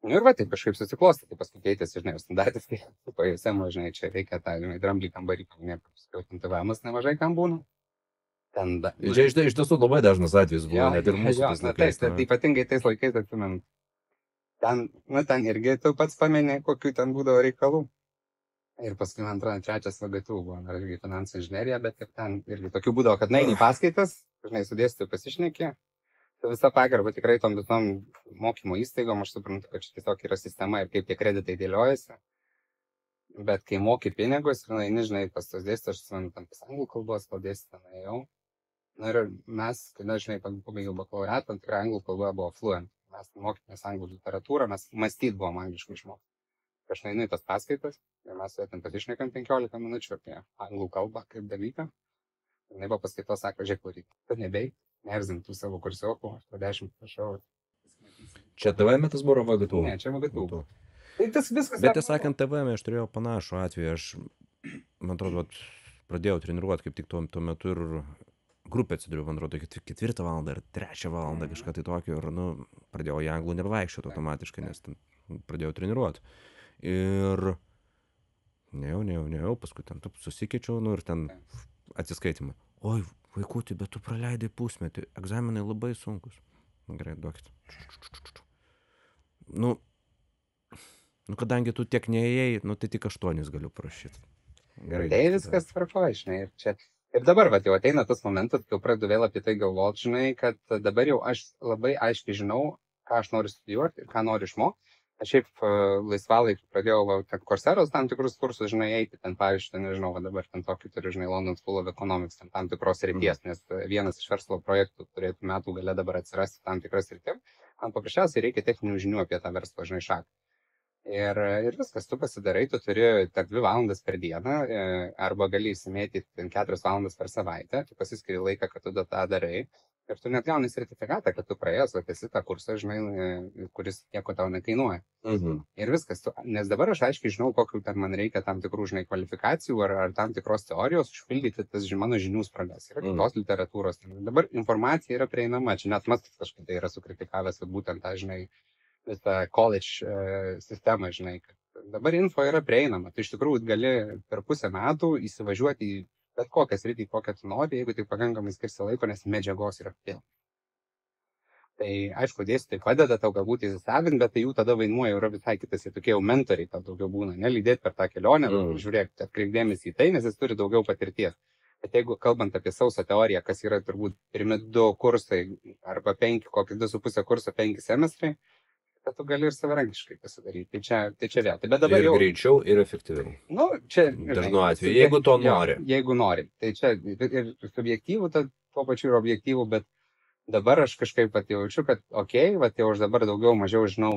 Ir va, taip kažkaip susiklosti, tai paskui keitėsi, žinai, standartis, kai paėsėmo, žinai, čia reikia tą, žinai, dramblį kambarį, paskui TVMas nemažai kam būna. Iš tiesų labai dažnas atvejis buvo, net ir mūsų tais laikais. Tai ypatingai tais laikais, atsimenu. Ten irgi tu pats pameni, kokių ten būdavo reikalų. Ir paskui, man atrodo, trečias VGTU buvo, irgi finansų inžinerija, bet ten irgi tokių būdavo, kad naini paskaitas, žinai, sudėstytojų pasišnekė. Tai visa pagarba tikrai tom visom mokymo įstaigom, aš suprantu, kad čia tiesiog yra sistema ir kaip tie kreditai dėliojasi. Bet kai moki pinigus ir naini, žinai, pas tos dėstytojus, aš suprantu, tam pas anglų kalbos padėstytą nuėjau. Ir mes, kada, žinai, pabaigiau bakalaureatą, tikrai anglų kalba buvo fluent. Mes mokėmės anglų literatūrą, mes mąstyt buvom angliškai išmokti. Aš nueinu į tas paskaitas ir mes su ten pasišnekam 15 minučių apie anglų kalbą kaip dalyką. Ir jinai po paskaitos sako, žiūrėk, Lauryt, tu nebei, neerzintų savo kursiokų, aš po 10 prašau. Čia TVM tas buvo VGTU? Ne, čia VGTU. Tai tas viskas. Bet sakant, TVM aš turėjau panašų atvejį, aš, man atrodo, pradėjau treniruoti kaip tik tuo metu ir grupė atsiduriu, man atrodo, 4 valandą ir 3 valandą kažką tai tokio ir, pradėjau į anglų nebevaikščioti automatiškai, nes pradėjau treniruoti. Ir nejau, paskui ten susikeičiau, ir ten atsiskaitimai. Oi, vaikutį, bet tu praleidai pusmetį, egzaminai labai sunkus. Gerai, duokit. Kadangi tu tiek neėjai, tai tik 8 galiu prašyti. Gerai. Tai viskas tvarkoja, žinai, ir čia. Ir dabar, jau ateina tas momentas, kai jau pradedu vėl apie tai galvoti, žinai, kad dabar jau aš labai aiškiai žinau, ką aš noriu studijuoti ir ką noriu išmokti. Aš šiaip laisvalaikį pradėjau Coursera's tam tikrus kursus, žinai, eiti, ten pavyzdžiui, nežinau, dabar ten tokį turiu, žinai, London School of Economics, tam tikros srities, nes vienas iš verslo projektų turėtų metų gale dabar atsirasti tam tikras sritim, man paprasčiausiai reikia techninių žinių apie tą verslą, žinai, šaką. Ir viskas, tu pasidarai, tu turi tarp 2 valandas per dieną, arba gali įsimėtyti 4 valandas per savaitę, tu pasiskiri laiką, kad tu tą darai. Ir tu net gauni sertifikatą, kad tu praėjęs, kad esi tą kursą, žinai, kuris nieko tau nekainuoja. Ir viskas, nes dabar aš aiškiai žinau, kokių ten man reikia tam tikrų, žinai, kvalifikacijų ar tam tikros teorijos užpildyti tas mano žinių spragas. Yra kitos literatūros. Dabar informacija yra prieinama, čia net Maskas kažkaip tai yra sukritikavęs, kad būtent tą, žinai, visą college sistemą, žinai, kad dabar info yra prieinama. Tu iš tikrųjų gali per pusę metų įsivažiuoti į bet kokią sritį, kokią tu nori, jeigu tik pakankamai skirsi laiko, nes medžiagos yra pilna. Tai aišku, dėstytojai padeda tau galbūt įsisavinti, bet tai jų tada vaidmuo jau yra visai kitas, jie tokie jau mentoriai tau daugiau būna, nelydėti per tą kelionę, žiūrėk, atkreipk dėmesį į tai, nes jis turi daugiau patirties. Bet jeigu kalbant apie sausą teoriją, kas yra turbūt pirmi 2 kursai arba 5, kokį 2,5 kurso 5 semestrai, kad tu gali ir savarankiškai pasidaryti. Tai čia vėl. Tai bet dabar Ir jau greičiau, ir efektyviau. Nu, čia, Dažnu atveju, jeigu to nori. Jeigu nori. Tai čia ir subjektyvų, tuo pačiu ir objektyvų, bet dabar aš kažkaip jaučiu, kad jau aš dabar daugiau mažiau žinau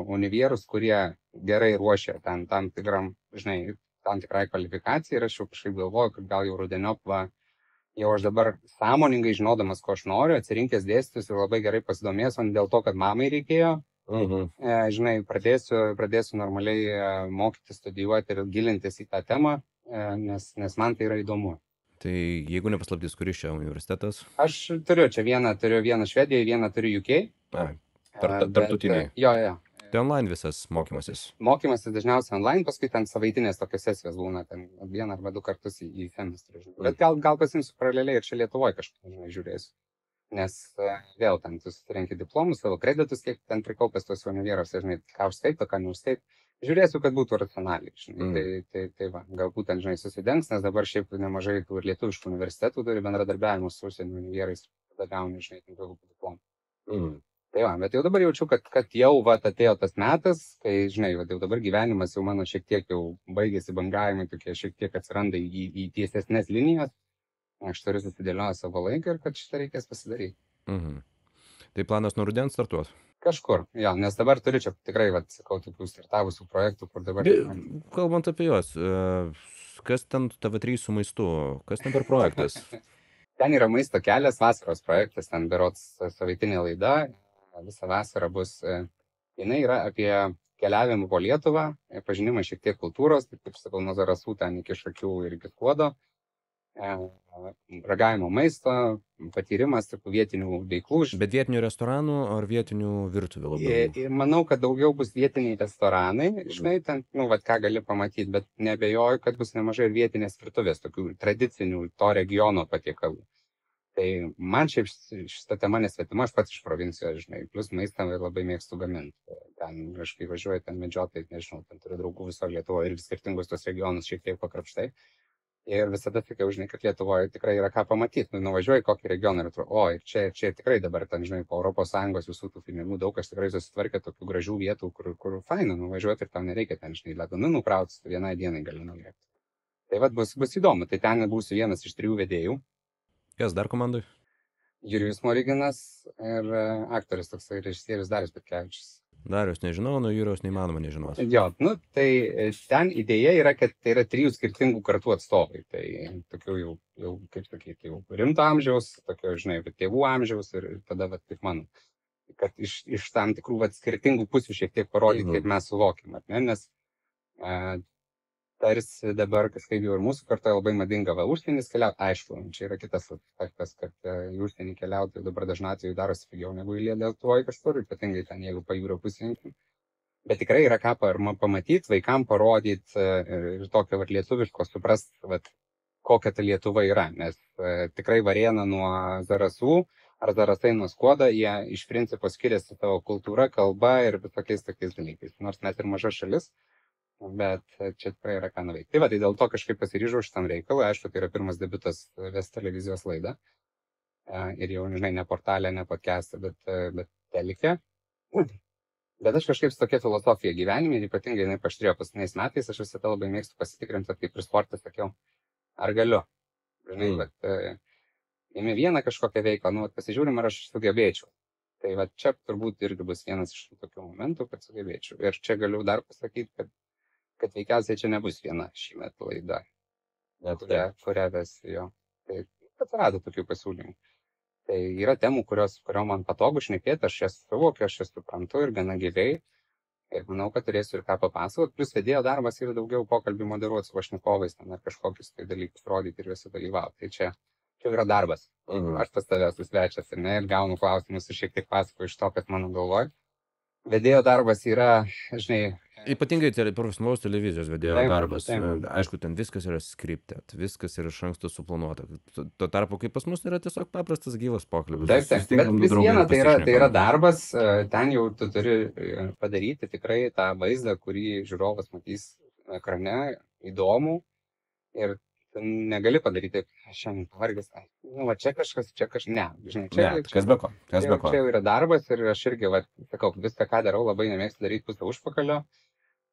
univierus, kurie gerai ruošia tam tikram, žinai, tam tikrai kvalifikacijai ir aš jau kažkaip galvoju, kad gal jau rudeniop jau aš dabar sąmoningai žinodamas, ko aš noriu, atsirinkęs dėstytojus ir labai gerai pasidomėsiu, dėl to, kad mamai reikėjo. Žinai, pradėsiu normaliai mokyti, studijuoti ir gilintis į tą temą, nes man tai yra įdomu. Tai jeigu nepaslaptis, kuris čia universitetas? Aš turiu vieną Švedijoje, vieną turiu UK. Tarptautiniai. Jo. Tai online visas mokymasis? Mokymasis dažniausiai online, paskui ten savaitinės tokios sesijos būna, ten 1 arba 2 kartus į semestrą. Bet gal pasimsiu paraleliai ir čia Lietuvoje kažką, žinai, žiūrėsiu. Nes vėl ten tu susirenki diplomus, savo kreditus, kiek ten prikaupęs tos univieruose, žinai, ką užskaito, ką neužskaito. Žiūrėsiu, kad būtų racionaliai, žinai. Tai va, galbūt ten, žinai, susidengs, nes dabar šiaip nemažai tų ir lietuviškų universitetų turi bendradarbiavimus su užsienio univierais, tada gauni, žinai, daug diplomų. Tai va, bet jau dabar jaučiu, kad jau atėjo tas metas, kai, žinai, jau dabar gyvenimas jau mano šiek tiek jau baigėsi bangavimai, tokie šiek tiek atsiranda į tiesesnės linijas. Aš turiu susidėlioję savo laiką ir kad šitą reikės pasidaryti. Tai planas nuo rudens startuos? Kažkur, jo, nes dabar turiu čia tikrai, sakau, tokių startavusių projektų, kur dabar... Kalbant apie juos, kas ten TV3 su maistu, kas ten per projektas? Ten yra maisto kelias, vasaros projektas, ten berods savaitinė laida, visą vasarą bus, jinai yra apie keliavimą po Lietuvą, pažinimą šiek tiek kultūros, kaip sakau, nuo Zarasų ten iki Šakių ir iki Skuodo, ragavimo maisto, patyrimas vietinių veiklų. Bet vietinių restoranų ar vietinių virtuvių labiau? Manau, kad daugiau bus vietiniai restoranai, žinai, ten, ką gali pamatyti, bet nebejoju, kad bus nemažai ir vietinės virtuvės, tokių tradicinių to regiono patiekalų. Tai man šiaip šitą temą nesvetima, aš pats iš provincijos, žinai, plus maistą labai mėgstu gaminti. Ten, aš kai važiuoju, ten medžiotojai, nežinau, ten turiu draugų viso Lietuvoje ir skirtingus tos regionus šiek tiek pakrapštai. Ir visada sakiau, žinai, kad Lietuvoje tikrai yra ką pamatyti. Nuvažiuoji kokį regioną ir atrodo, čia tikrai dabar ten, žinai, po ES visų tų pinigų daug, aš tikrai susitvarkė tokių gražių vietų, kur faina nuvažiuoti ir tam nereikia ten, žinai, lagaminu nukrauti, vienai dienai gali nulėkti. Tai vad bus įdomu, tai ten būsiu vienas iš 3 vedėjų. Kas dar komandai? Jurijus Moriginas ir aktorius toksai režisierius Darius Petkevičius. Darius nežinau, nuo Jurijos neįmanoma nežinoti. Jo, tai ten idėja yra, kad tai yra 3 skirtingų kartų atstovai. Tai tokių jau kaip sakyti, jau rimto amžiaus, tokio, žinai, tėvų amžiaus ir tada, kaip mano, kad iš tam tikrų skirtingų pusių šiek tiek parodyti, kaip mes suvokim, ne? Nes tarsi dabar kažkaip jau ir mūsų kartoje labai madinga užsienis keliauti. Aišku, čia yra kitas aspektas, kad į užsienį keliauti dabar dažnai atveju darosi pigiau negu į Lietuvoje kažkur, ypatingai ten, jeigu pajūrio pusėje. Bet tikrai yra ką pamatyti, vaikam parodyti ir tokio lietuviško suprast, kokia ta Lietuva yra. Nes tikrai Varėna nuo Zarasų ar Zarasai nuo Skuodo, jie iš principo skiriasi savo kultūra, kalba ir visokiais tokiais dalykais. Nors mes ir maža šalis, bet čia tikrai yra ką nuveikti. Tai dėl to kažkaip pasiryžau šitam reikalui. Aišku, tai yra pirmas debiutas vesti televizijos laidą. Ir jau, žinai, ne portalė, ne podcast'e, bet telike. Bet aš kažkaip su tokia filosofija gyvenime, ir ypatingai jinai paaštrėjo paskutiniais metais, aš visada labai mėgstu pasitikrinti, kaip ir sportą sakiau, ar galiu. Žinai, bet ėmė vieną kažkokią veiklą, pasižiūrim, ar aš sugebėčiau. Tai čia turbūt irgi bus vienas iš tokių momentų, kad sugebėčiau. Ir čia galiu dar pasakyti, kad veikiausiai čia nebus viena šįmet laida, kurią vesiu jo. Tai atsirado tokių pasiūlymų. Tai yra temų, kurio man patogu šnekėti, aš jas suvokiu, aš jas suprantu ir gana giliai. Ir manau, kad turėsiu ir ką papasakoti. Plus vedėjo darbas yra daugiau pokalbį moderuoti su pašnekovais, ar kažkokius tai dalykus rodyti ir visi dalyvauti. Tai čia yra darbas. Aš pas tavęs esu svečias ir gaunu klausimus ir šiek tiek pasakoju iš to, kas mano galvoj. Vedėjo darbas yra, žinai, Ypatingai profesionalaus televizijos vedėjo Taip, darbas. taip. Aišku, ten viskas yra scripted, viskas yra iš anksto suplanuota. Tuo tarpu, kaip pas mus yra tiesiog paprastas gyvas pokalbis. Taip, bet Susitinkam du vis draugai viena ir tai yra pasišnekam. darbas, ten jau tu turi padaryti tikrai tą vaizdą, kurį žiūrovas matys ekrane, įdomų ir tu negali padaryti, šiandien pavargęs, nu, va čia kažkas, ne, žinai, Ne, kas be ko, kas be ko. čia jau yra darbas ir aš irgi, va, sakau, viską, ką darau, labai nemėgstu daryti pusę užpakalio.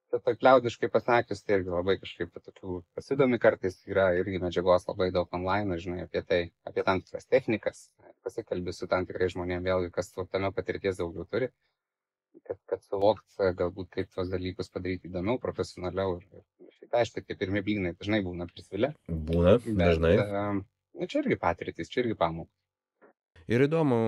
Tai liaudiškai pasakius, tai irgi labai kažkaip tokių pasidomi kartais, yra irgi medžiagos labai daug online, žinai, apie tai, apie tam tikras technikas, pasikalbi su tam tikrai žmonėm, vėlgi, kas tame patirties daugiau turi, kad suvokt galbūt kaip tos dalykus padaryti įdomiau, profesionaliau. Ir aišku, tie pirmi blynai dažnai būna prisvilę. Būna, dažnai. Čia irgi patirtis, čia irgi pamokos. Ir įdomu,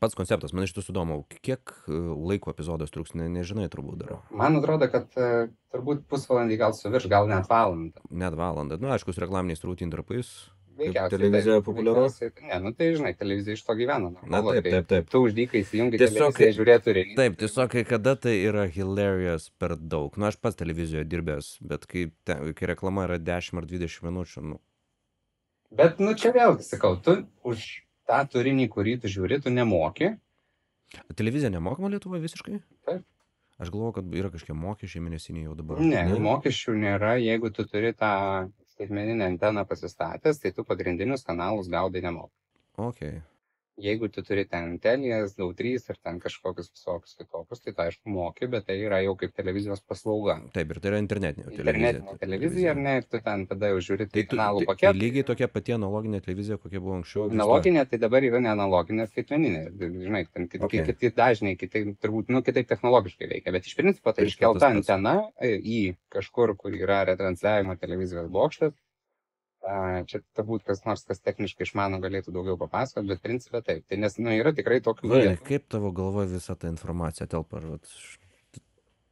pats konceptas, man iš tiesų įdomu, kiek laiko epizodas truks, nežinai turbūt dar. Man atrodo, kad turbūt pusvalandį gal suvirš, gal net valandą. Net valandą. Nu, aišku, su reklaminiais turbūt intarpais. Veikiausiai. Televizija populiaru? Ne, nu tai žinai, televizija iš to gyvena. Na taip. Tu uždykai įsijungi Tiesiog, televiziją, žiūrėtų reikia. Taip, tiesiog kai kada tai yra hilarious per daug. Nu, aš pats televizijoje dirbęs, bet kai reklama yra 10 ar 20 minučių, nu. Bet, nu čia vėlgi sakau, tu už tą turinį, kurį tu žiūri, tu nemoki. Televizija nemokama Lietuvoje visiškai? Taip. Aš galvoju, kad yra kažkiek mokesčiai mėnesiniai jau dabar. Ne, mokesčių nėra, jeigu tu turi tą skaitmeninę anteną pasistatęs, tai tu pagrindinius kanalus gaudai nemoki. Okay. Jeigu tu turi ten Telijas, Gau3 ir ten kažkokius visokius kitokius, tai aišku moki, bet tai yra jau kaip televizijos paslauga. Taip, ir tai yra internetinė televizija, ar ne, ir tu ten tada jau žiūri tai kanalų paketą. Tai lygiai tokia pati analoginė televizija, kokia buvo anksčiau. Analoginė, tai dabar yra ne analoginė, skaitmeninė. Žinai, ten kiti dažniai, turbūt, nu, kitaip technologiškai veikia, bet iš principo tai iškelta antena į kažkur, kur yra retransliavimo televizijos bokštas. Čia turbūt kas nors, kas techniškai išmano, galėtų daugiau papasakoti, bet principė taip. Tai nes, nu, yra tikrai tokių vietų. Kaip tavo galvoje visą tą informaciją telpa?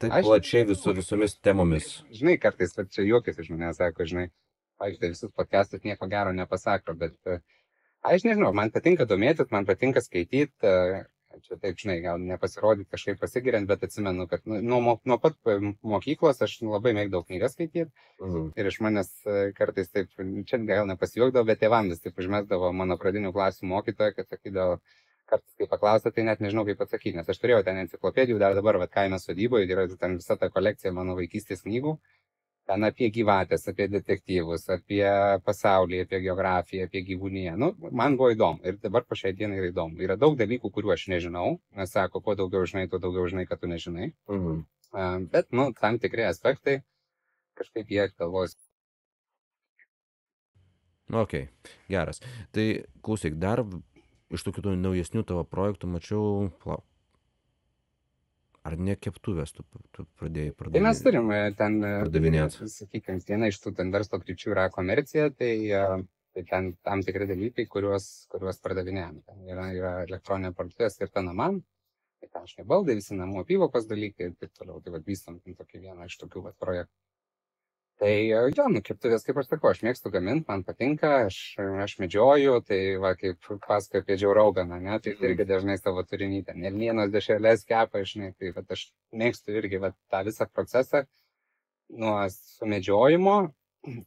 Taip plačiai visomis temomis. Žinai, kartais, čia juokis iš manęs sako, žinai, pavyzdžiui, visus podcastus nieko gero nepasako, bet aš nežinau, man patinka domėtis, man patinka skaityti. Čia taip, žinai, gal nepasirodyti kažkaip pasigiriant, bet atsimenu, kad nuo pat mokyklos aš labai mėgdavau knygas skaityti. Ir iš manęs kartais taip, čia gal nepasijuokdavo, bet tėvams taip užmesdavo mano pradinių klasių mokytoją, kad sakydavo, kartais kai paklausė, tai net nežinau kaip atsakyti, nes aš turėjau ten enciklopedijų, dar dabar kaime sodyboje yra ten visa ta kolekcija mano vaikystės knygų. Ten apie gyvatės, apie detektyvus, apie pasaulį, apie geografiją, apie gyvūniją. Nu, man buvo įdomu ir dabar po šiai dienai yra įdomu. Yra daug dalykų, kuriuų aš nežinau, nes sako, kuo daugiau žinai, tuo daugiau žinai, kad tu nežinai. Bet, nu, tam tikri aspektai, kažkaip jie galvos. Ok, geras. Tai klausyk, dar iš tokių naujesnių tavo projektų mačiau, ar ne keptuvės tu pradėjai pardavinėti? Tai mes turim ten, sakykime, viena iš tų ten verslo krypčių yra komercija, tai ten tam tikri dalykai, kuriuos pardavinėjame. Ten yra elektroninė parduotuvė skirta namam, tai ten štai baldai, visi namų apyvokos dalykai ir taip toliau. Tai vystam tokį vieną iš tokių projektų. Tai jo, nu, keptuvės, kaip aš sakau, aš mėgstu gaminti, man patinka, aš medžioju, tai va, kaip pasakoju apie Joe Roganą, ne, tai irgi dažnai savo turinį ten elnienos dešrelės kepa, žinai, tai va, aš mėgstu irgi va, tą visą procesą nuo sumedžiojimo,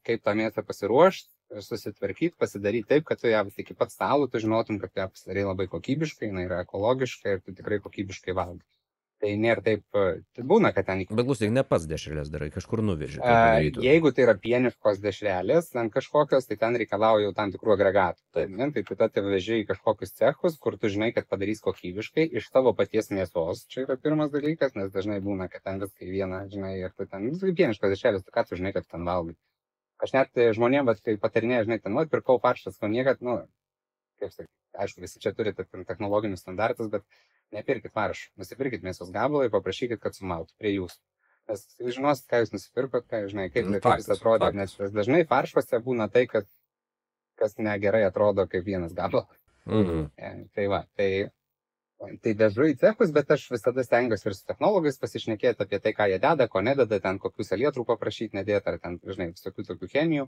kaip tą mėsą pasiruošti, susitvarkyti, pasidaryti taip, kad tu ją iki pat stalo, tu žinotum, kad ją pasidarai labai kokybiškai, jinai yra ekologiška ir tu tikrai kokybiškai valgai. Tai nėra taip, tai būna, kad ten... Bet klausyk, ne pats dešrelės darai, kažkur nuveži. Jeigu tai yra pieniškos dešrelės, ten kažkokios, tai ten reikalauja jau tam tikrų agregatų. Tai tu tada veži į kažkokius cechus, kur tu žinai, kad padarys kokybiškai iš tavo paties mėsos. Čia yra pirmas dalykas, nes dažnai būna, kad ten viskai vieną, žinai, ir tu ten pieniškos dešrelės, tu ką tu žinai, kad ten valgai. Aš net žmonėm, bet kai patarinėjau, žinai, ten, pirkau faršas, ko niekad, nu, kaip sakyti, aišku, visi čia turi technologinius standartus, bet nepirkit faršų, nusipirkit mėsos gabalą ir paprašykit, kad sumautų prie jūsų. Nes jūs žinosit, ką jūs nusipirkot, ką, žinai, kaip jis atrodo, nes dažnai faršuose būna tai, kas negerai atrodo kaip vienas gabalas. Tai va, tai vežu į cechus, bet aš visada stengiuosi ir su technologais pasišnekėti apie tai, ką jie deda, ko nededa, ten kokių salietrų paprašyti nedėti, ar ten, žinai, visokių tokių chemijų.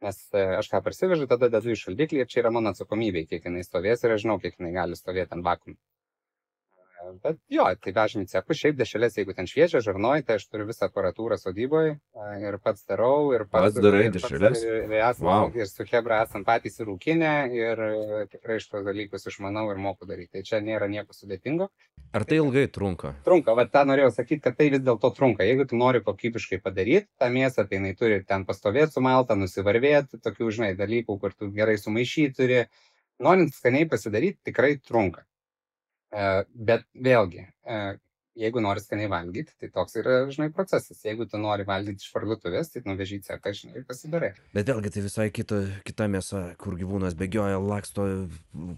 Nes aš ką parsivežu, tada dedu į šaldiklį ir čia yra mano atsakomybė, kiek jinai stovės ir aš žinau, kiek jinai gali stovėti ant vakuumo. Bet jo, tai vežam į cechus, šiaip dešrelės, jeigu ten šviežia, žarnoji, tai aš turiu visą aparatūrą sodyboje ir pats darau, ir Pats darai ir dešreles? Wow. Ir su Hebra esam patys įrūkinę ir tikrai šitos dalykus išmanau ir moku daryti. Tai čia nėra nieko sudėtingo. Ar tai ilgai trunka? Trunka, va tą norėjau sakyti, kad tai vis dėlto trunka. Jeigu tu nori kokybiškai padaryti tą mėsą, tai jinai turi ten pastovėti su malta, nusivarvėti, tokių, žinai, dalykų, kur tu gerai sumaišyti turi. Norint skaniai pasidaryti, tikrai trunka. Bet vėlgi, jeigu nori skaniai valgyti, tai toks yra, žinai, procesas. Jeigu tu nori valgyti iš parduotuvės, tai nuveži į cechą, žinai, pasidarai. Bet vėlgi tai visai kita mėsa, kur gyvūnas bėgioja, laksto,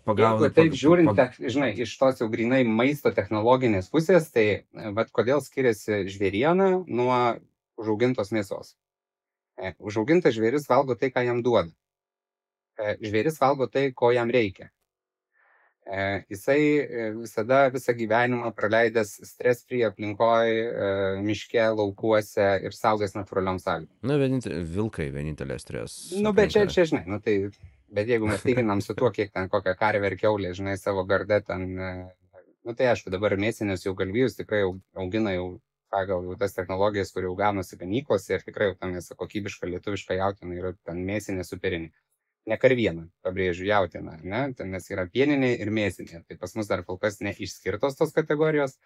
pagauna. Jeigu taip žiūrint, žinai, iš tos jau grinai maisto technologinės pusės, tai vat kodėl skiriasi žvėriena nuo užaugintos mėsos. Užaugintas žvėris valgo tai, ką jam duoda. Žvėris valgo tai, ko jam reikia. Jisai visada visą gyvenimą praleidęs stres-free aplinkoje, miške, laukuose ir saugęs natūraliom sąlygom. Na, vilkai vienintelė stres. Bet čia, žinai, tai, bet jeigu mes lyginam su tuo, kiek ten kokią karvę ir kiaulę, žinai, savo gardę ten, tai aišku, dabar mėsinius jau galvijus tikrai augina jau pagal jau tas technologijas, kur jau ganosi ganyklose ir tikrai jau ten kokybiška lietuviška jautiena yra ten mėsinė superinė. Ne karviena, pabrėžiu, jautiena, ne? Nes yra pieninė ir mėsinė. Tai pas mus dar kol kas neišskirtos tos kategorijos,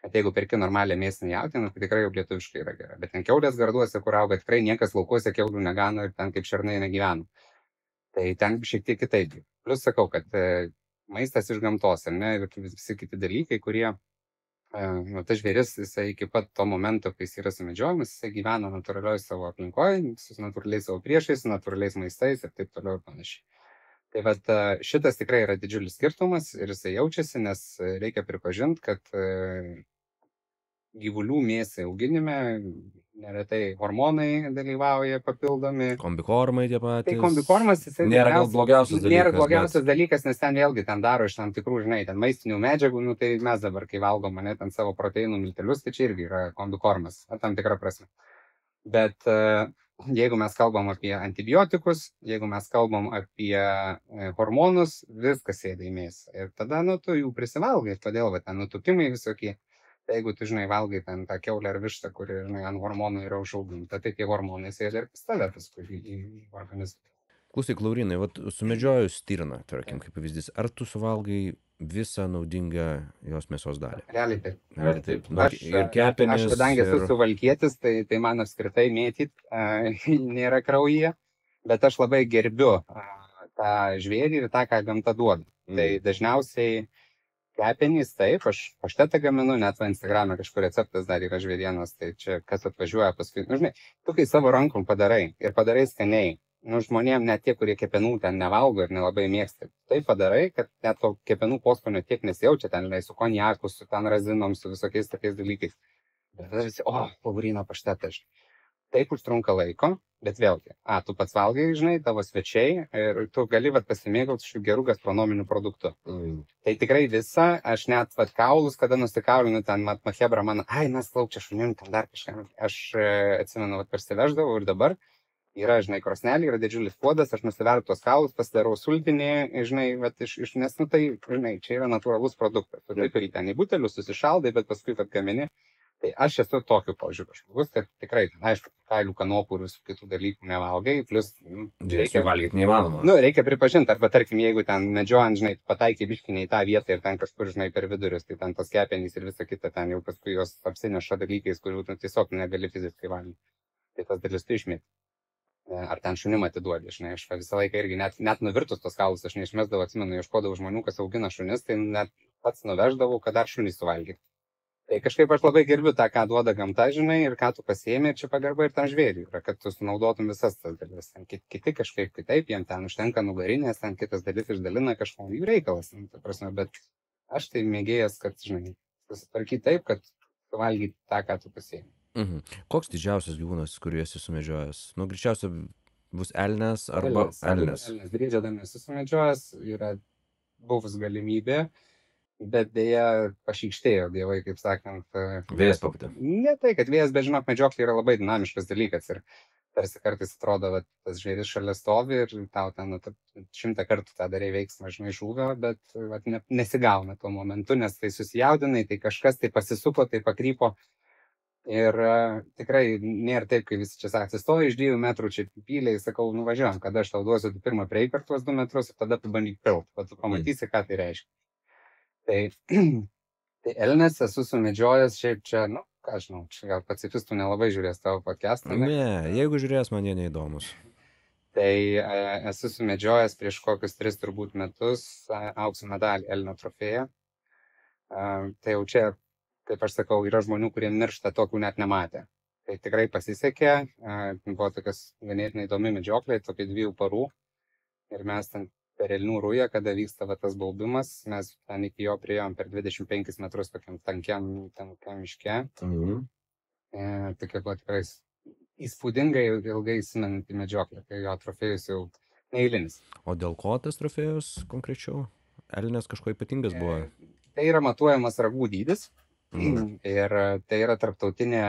kad jeigu perki normalią mėsinę jautieną, tai tikrai jau lietuviškai yra gera. Bet ten kiaulės garduose, kur auga, tikrai niekas laukuose kiaulių negano ir ten kaip šernai negyvena. Tai ten šiek tiek kitaip. Plus sakau, kad maistas iš gamtos, ar ne, ir visi kiti dalykai, kurie tas žvėris, jisai iki pat to momento, kai jis yra sumedžiojamas, jisai gyvena natūralioj savo aplinkoje, su natūraliais savo priešais, natūraliais maistais ir taip toliau ir panašiai. Tai vat šitas tikrai yra didžiulis skirtumas ir jisai jaučiasi, nes reikia pripažinti, kad gyvulių mėsai auginime neretai hormonai dalyvauja papildomi. Kombikormai tie patys. Tai kombikormas jisai nėra gal blogiausias dalykas. Nėra blogiausias dalykas, nes ten vėlgi ten daro iš tam tikrų, žinai, ten maistinių medžiagų, tai mes dabar, kai valgom mane ten savo proteinų miltelius, tai čia irgi yra kombikormas, tam tikra prasme. Bet jeigu mes kalbam apie antibiotikus, jeigu mes kalbam apie hormonus, viskas sėda į mėsą. Ir tada, tu jų prisivalgai, todėl, ten nutukimai visokie. Tai jeigu tu, žinai, valgai ten tą kiaulę ar vištą, kuri, žinai, ant hormonų yra užauginta, tai tie hormonai sėda ir pas tave paskui į organizmą. Klausyk, Laurinai, sumedžiojus stirną, tarkim, kaip pavyzdys, ar tu suvalgai visą naudingą jos mėsos dalį? Realiai taip. Ir kepenys. Aš kadangi esu suvalkietis, tai man apskritai mėtyt nėra kraujyje, bet aš labai gerbiu tą žvėrį ir tą, ką gamta duoda. Tai dažniausiai kepenys, taip, aš paštetą gaminu, net Instagram'e kažkur receptas dar yra žvėrienos, tai čia kas atvažiuoja paskui, žinai, tu kai savo rankom padarai ir padarai skaniai, žmonėm net tie, kurie kepenų ten nevalgo ir nelabai mėgsta, tai padarai, kad net to kepenų poskonio tiek nesijaučia, ten su konjaku, su ten razinom, su visokiais tokiais dalykais. Bet tada visi, Lauryno paštetas. Taip užtrunka laiko, bet vėlgi, tu pats valgai, žinai, tavo svečiai ir tu gali pasimėgauti šių gerų gastronominių produktų. Tai tikrai visa, aš net kaulus, kada nusikaulinu, ten Hebra man, mes laukčia šunim, ten dar kažką. Aš atsimenu, parsiveždavau ir dabar yra, žinai, krosnelė, yra didžiulis puodas, aš nusivertu tos kaulus, pasidarau sultinį, žinai, nes, tai, žinai, čia yra natūralus produktas. Tu taip ir ten į butelius susišaldai, bet paskui gamini. Tai aš esu tokiu požiūriu žmogus, kad tikrai, aišku, kailių kanopų ir visų kitų dalykų nevalgai, plus reikia valgyti neįmanoma. Reikia pripažinti, arba tarkim, jeigu ten medžiojant, žinai, pataikai biškinį į tą vietą ir ten kažkur, žinai, per vidurius, tai ten tos kepenys ir visa kita, ten jau paskui jos apsineša dalykais, kurių tiesiog negali fiziškai valgyti. Tai tas dalis tu išmėti. Ar ten šunim atiduodi, žinai, aš visą laiką irgi net nuvirtus tos kaulus, aš neišmesdavau, atsimenu, ieškodavau žmonių, kas augina šunis, tai net pats nuveždavau, kad dar šunį suvalgyti. Tai kažkaip aš labai gerbiu tą, ką duoda gamta, žinai, ir ką tu pasiėmė, ir čia pagarba ir tam žvėriui yra, kad tu sunaudotum visas tas dalis. Kiti kažkaip kitaip, jiem ten užtenka nugarinės, ten kitas dalis išdalina kažko, jų reikalas, ta prasme, bet aš tai mėgėjas, kad, žinai, susitvarkyti taip, kad suvalgyti tą, ką tu pasiėmė. Koks didžiausias gyvūnas, kurį esi sumedžiojęs? Greičiausia bus elnias arba elnias. Elnias briedžio dar nesu sumedžiojęs, yra buvus galimybė. Bet dėja pašykštėjo dievai, kaip sakant. Vėjas papūtė. Ne tai, kad vėjas, bet žinok, medžioklė yra labai dinamiškas dalykas ir tarsi kartais atrodo, va, tas žvėris šalia stovi ir tau ten 100 kartų tą darai veiksmą, žinai, žūvio, bet va, nesigauna tuo momentu, nes tai susijaudinai, tai kažkas tai pasisuko, tai pakrypo. Ir tikrai nėra taip, kai visi čia sako, atsistoji iš 2 metrų čia pyliai, sakau, nuvažiuojam, kada aš tau duosiu pirmą prieik per tuos 2 metrus ir tada pabandyk pilt, o tu pamatysi, ką tai reiškia. Tai, tai elnes esu sumedžiojęs, šiaip čia, nu, ką žinau, čia gal pacifistų nelabai žiūrės tavo podcastą. Ne, jeigu žiūrės, man jie neįdomus. Tai esu sumedžiojęs prieš kokius 3 turbūt metus aukso medalį elnio trofėją. Tai jau čia, kaip aš sakau, yra žmonių, kurie miršta, tokių net nematė. Tai tikrai pasisekė, buvo tokias ganėtinai įdomi medžioklė, tokie 2 parų. Ir mes ten per elnių rūją, kada vyksta va, tas baubimas, mes ten iki jo priėjom per 25 metrus tokiam tankiam miške. Tokia buvo tikrai įspūdingai ilgai įsimenanti medžioklė, tai jo trofėjus jau neeilinis. O dėl ko tas trofėjus konkrečiau? Elnės kažko ypatingas buvo? Tai yra matuojamas ragų dydis ir tai yra tarptautinė